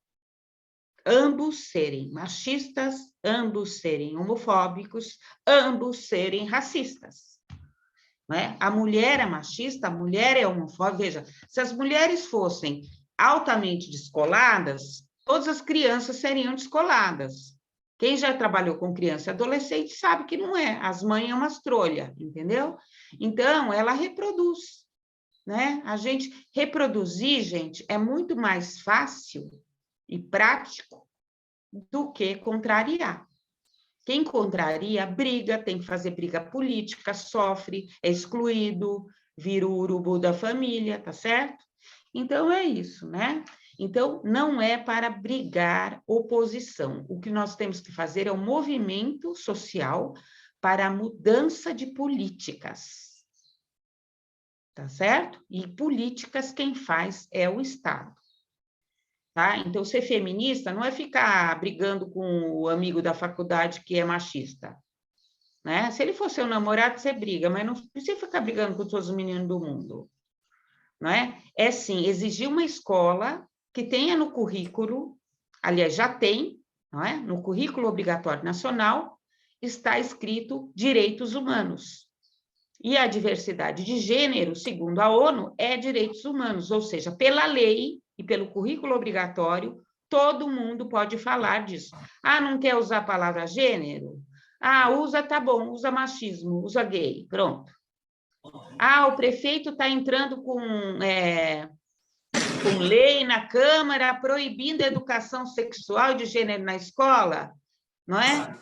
ambos serem machistas, ambos serem homofóbicos, ambos serem racistas. Não é? A mulher é machista, a mulher é homofóbica. Veja, se as mulheres fossem altamente descoladas, todas as crianças seriam descoladas. Quem já trabalhou com criança e adolescente sabe que não é. As mães é umas trolhas, entendeu? Então, ela reproduz, né? A gente reproduzir, gente, é muito mais fácil e prático do que contrariar. Quem contraria, briga, tem que fazer briga política, sofre, é excluído, vira o urubu da família, tá certo? Então, é isso, né? Então, não é para brigar oposição. O que nós temos que fazer é um movimento social para a mudança de políticas. Tá certo? E políticas quem faz é o Estado. Tá? Então, ser feminista não é ficar brigando com o amigo da faculdade que é machista. né? Se ele for seu namorado, você briga, mas não precisa ficar brigando com todos os meninos do mundo, não é? É sim, exigir uma escola que tenha no currículo, aliás, já tem, não é? No currículo obrigatório nacional, está escrito direitos humanos. E a diversidade de gênero, segundo a ONU, é direitos humanos, ou seja, pela lei e pelo currículo obrigatório, todo mundo pode falar disso. Ah, não quer usar a palavra gênero? Ah, usa, tá bom, usa machismo, usa gay, pronto. Ah, o prefeito está entrando com lei na Câmara proibindo a educação sexual de gênero na escola, não é?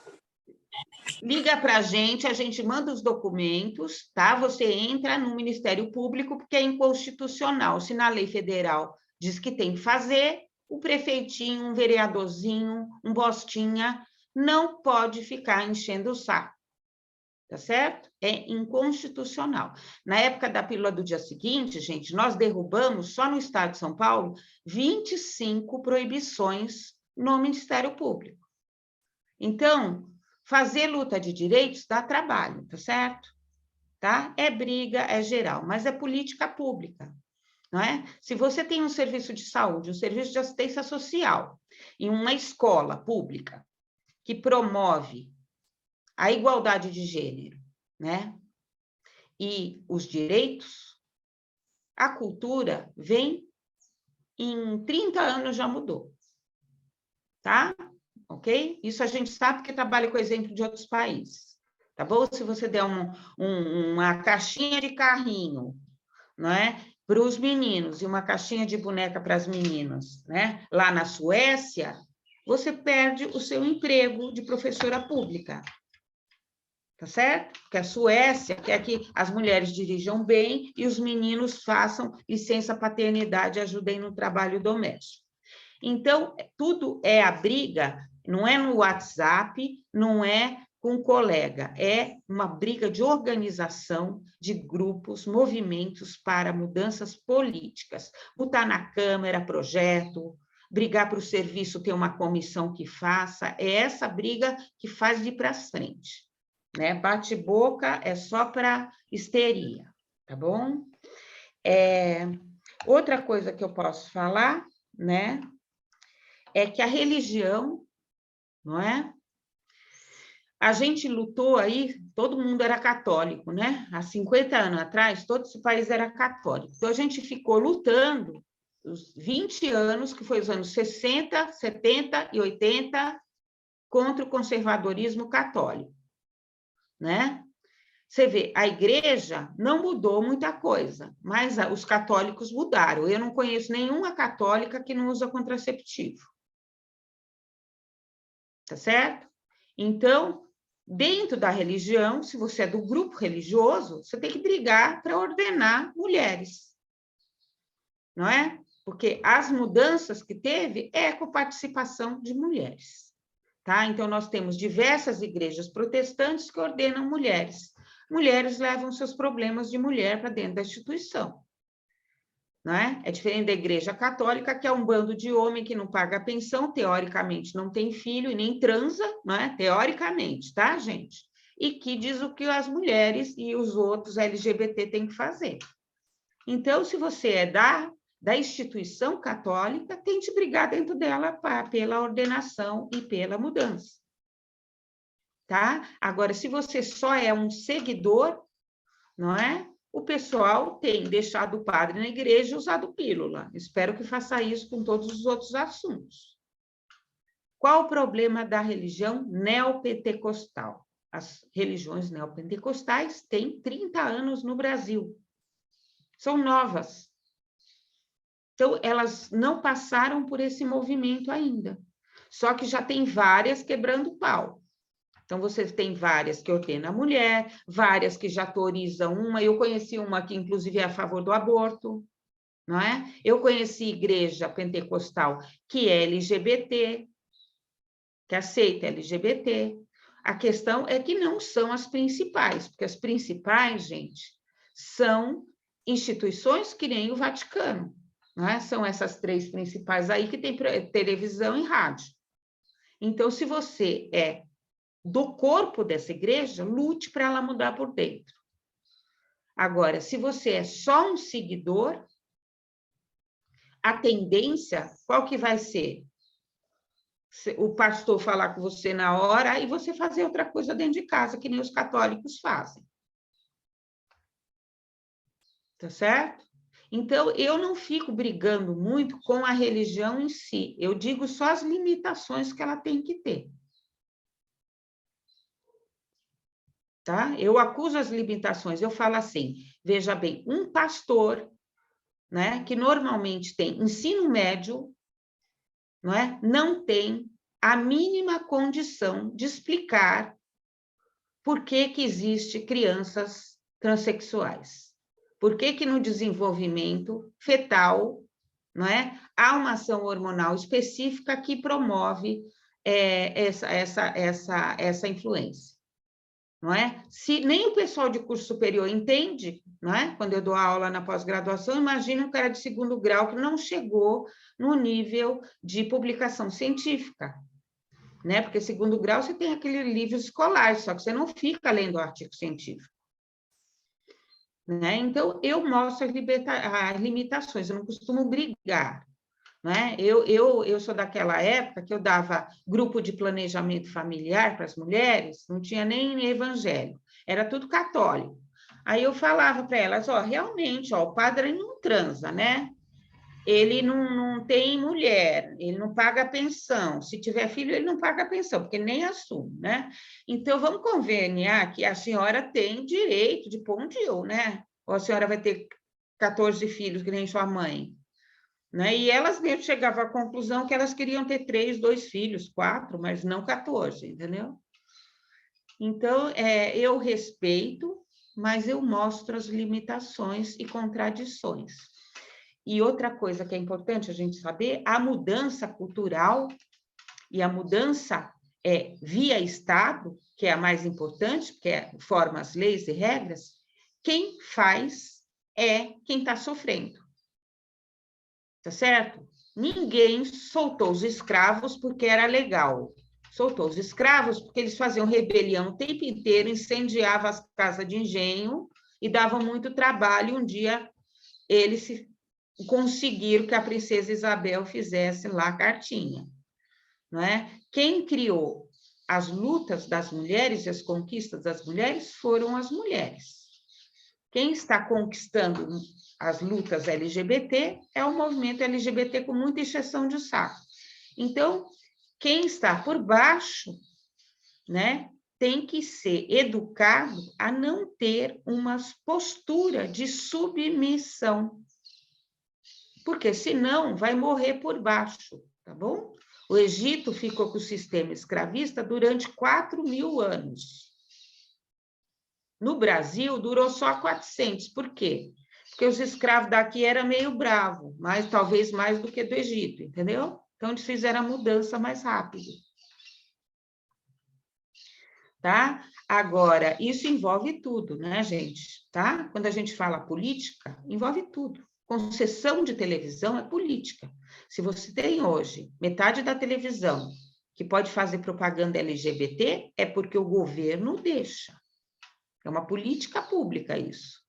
Liga para a gente manda os documentos, tá? Você entra no Ministério Público, porque é inconstitucional. Se na lei federal diz que tem que fazer, o prefeitinho, um vereadorzinho, um bostinha, não pode ficar enchendo o saco. Tá certo? É inconstitucional. Na época da pílula do dia seguinte, gente, nós derrubamos, só no estado de São Paulo, 25 proibições no Ministério Público. Então, fazer luta de direitos dá trabalho, tá certo? Tá? É briga, é geral, mas é política pública, não é? Se você tem um serviço de saúde, um serviço de assistência social, em uma escola pública que promove a igualdade de gênero, né? E os direitos, a cultura vem em 30 anos já mudou, tá? Ok? Isso a gente sabe porque trabalha com exemplo de outros países, tá bom? Se você der uma caixinha de carrinho, não é? Para os meninos e uma caixinha de boneca para as meninas, né? Lá na Suécia, você perde o seu emprego de professora pública. Tá certo? Porque a Suécia quer que as mulheres dirijam bem e os meninos façam licença paternidade e ajudem no trabalho doméstico. Então, tudo é a briga, não é no WhatsApp, não é com um colega, é uma briga de organização de grupos, movimentos para mudanças políticas. Botar na Câmara projeto, brigar para o serviço ter uma comissão que faça, é essa briga que faz de ir para frente. Né? Bate-boca é só para histeria, tá bom? Outra coisa que eu posso falar, né, é que a religião, não é? A gente lutou aí, todo mundo era católico, né? Há 50 anos atrás, todo esse país era católico. Então, a gente ficou lutando os 20 anos, que foi os anos 60, 70 e 80, contra o conservadorismo católico, né? Você vê, a igreja não mudou muita coisa, mas os católicos mudaram. Eu não conheço nenhuma católica que não usa contraceptivo. Tá certo? Então, dentro da religião, se você é do grupo religioso, você tem que brigar para ordenar mulheres. Não é? Porque as mudanças que teve é com participação de mulheres. Tá? Então, nós temos diversas igrejas protestantes que ordenam mulheres. Mulheres levam seus problemas de mulher para dentro da instituição. Não é? É diferente da igreja católica, que é um bando de homem que não paga pensão, teoricamente não tem filho e nem transa, não é? Teoricamente, tá, gente? E que diz o que as mulheres e os outros LGBT têm que fazer. Então, se você é da instituição católica, tente brigar dentro dela pela ordenação e pela mudança. Tá? Agora, se você só é um seguidor, não é? O pessoal tem deixado o padre na igreja e usado pílula. Espero que faça isso com todos os outros assuntos. Qual o problema da religião neopentecostal? As religiões neopentecostais têm 30 anos no Brasil. São novas. Então, elas não passaram por esse movimento ainda. Só que já tem várias quebrando pau. Então, você tem várias que ordenam a mulher, várias que já autorizam uma. Eu conheci uma que, inclusive, é a favor do aborto, não é? Eu conheci igreja pentecostal que é LGBT, que aceita LGBT. A questão é que não são as principais, porque as principais, gente, são instituições que nem o Vaticano, não é? São essas três principais aí que tem televisão e rádio. Então, se você é do corpo dessa igreja, lute para ela mudar por dentro. Agora, se você é só um seguidor, a tendência, qual que vai ser? O pastor falar com você na hora e você fazer outra coisa dentro de casa, que nem os católicos fazem. Tá certo? Então, eu não fico brigando muito com a religião em si, eu digo só as limitações que ela tem que ter. Tá? Eu acuso as limitações, eu falo assim, veja bem, um pastor, né, que normalmente tem ensino médio, não tem a mínima condição de explicar por que que existe crianças transexuais. Por que que no desenvolvimento fetal, há uma ação hormonal específica que promove essa influência. Não é? Se nem o pessoal de curso superior entende, não é? Quando eu dou aula na pós-graduação, imagina um cara de segundo grau que não chegou no nível de publicação científica, né? Porque segundo grau você tem aquele livro escolar, só que você não fica lendo o artigo científico. Né? Então, eu mostro as limitações, eu não costumo brigar. Né? Eu sou daquela época que eu dava grupo de planejamento familiar para as mulheres, não tinha nem evangelho, era tudo católico. Aí eu falava para elas, realmente, o padre não transa, né? Ele não tem mulher, ele não paga pensão, se tiver filho, ele não paga pensão, porque nem assume, né? Então, vamos conveniar que a senhora tem direito de pôr um DIU, né? Ou a senhora vai ter 14 filhos, que nem sua mãe. Né? E elas mesmo chegavam à conclusão que elas queriam ter 3, 2 filhos, 4, mas não 14, entendeu? Então, eu respeito, mas eu mostro as limitações e contradições. E outra coisa que é importante a gente saber, a mudança cultural e a mudança via Estado, que é a mais importante, porque forma as leis e regras, quem faz é quem está sofrendo. Tá certo? Ninguém soltou os escravos porque era legal. Soltou os escravos porque eles faziam rebelião o tempo inteiro, incendiavam as casas de engenho e davam muito trabalho. Um dia eles conseguiram que a princesa Isabel fizesse lá a cartinha. Não é? Quem criou as lutas das mulheres e as conquistas das mulheres foram as mulheres. Quem está conquistando as lutas LGBT é o movimento LGBT com muita encheção de saco. Então, quem está por baixo, tem que ser educado a não ter uma postura de submissão, porque senão vai morrer por baixo, tá bom? O Egito ficou com o sistema escravista durante 4.000 anos. No Brasil, durou só 400. Por quê? Porque os escravos daqui eram meio bravos, mas talvez mais do que do Egito, entendeu? Então, eles fizeram a mudança mais rápido. Tá? Agora, isso envolve tudo, né, gente? Tá? Quando a gente fala política, envolve tudo. Concessão de televisão é política. Se você tem hoje metade da televisão que pode fazer propaganda LGBT, é porque o governo deixa. É uma política pública isso.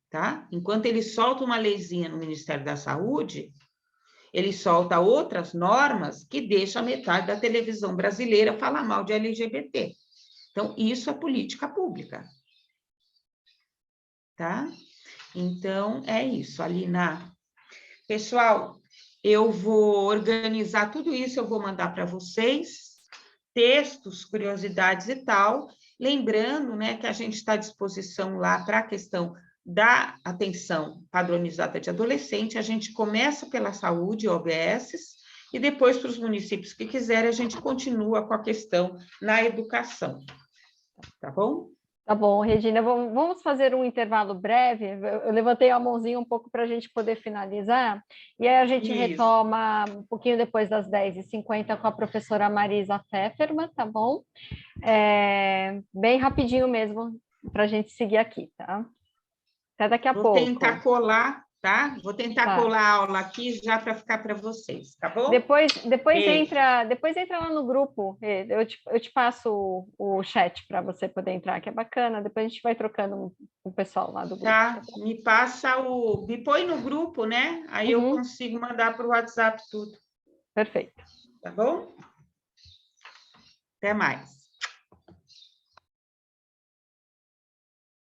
Tá? Enquanto ele solta uma leizinha no Ministério da Saúde, ele solta outras normas que deixam a metade da televisão brasileira falar mal de LGBT. Então, isso é política pública. Tá? Então, é isso, Alina. Pessoal, eu vou organizar tudo isso, eu vou mandar para vocês, textos, curiosidades e tal, lembrando, que a gente está à disposição lá para a questão da atenção padronizada de adolescente, a gente começa pela saúde, OBS, e depois, para os municípios que quiserem, a gente continua com a questão na educação. Tá bom?
Tá bom, Regina, vamos fazer um intervalo breve. Eu levantei a mãozinha um pouco para a gente poder finalizar, e aí a gente retoma um pouquinho depois das 10h50 com a professora Marisa Pfefferman, tá bom? Bem rapidinho mesmo, para a gente seguir aqui, tá? Até daqui a pouco.
Vou tentar colar tá? Vou tentar
Tá.
colar a aula aqui já para ficar para vocês, tá bom?
Depois
Beijo.
entra lá no grupo, eu te passo o chat para você poder entrar, que é bacana, depois a gente vai trocando com o pessoal lá do grupo.
Tá? Me põe no grupo, né? Aí eu
Uhum,
consigo mandar para o WhatsApp tudo,
perfeito.
tá bom? Até mais.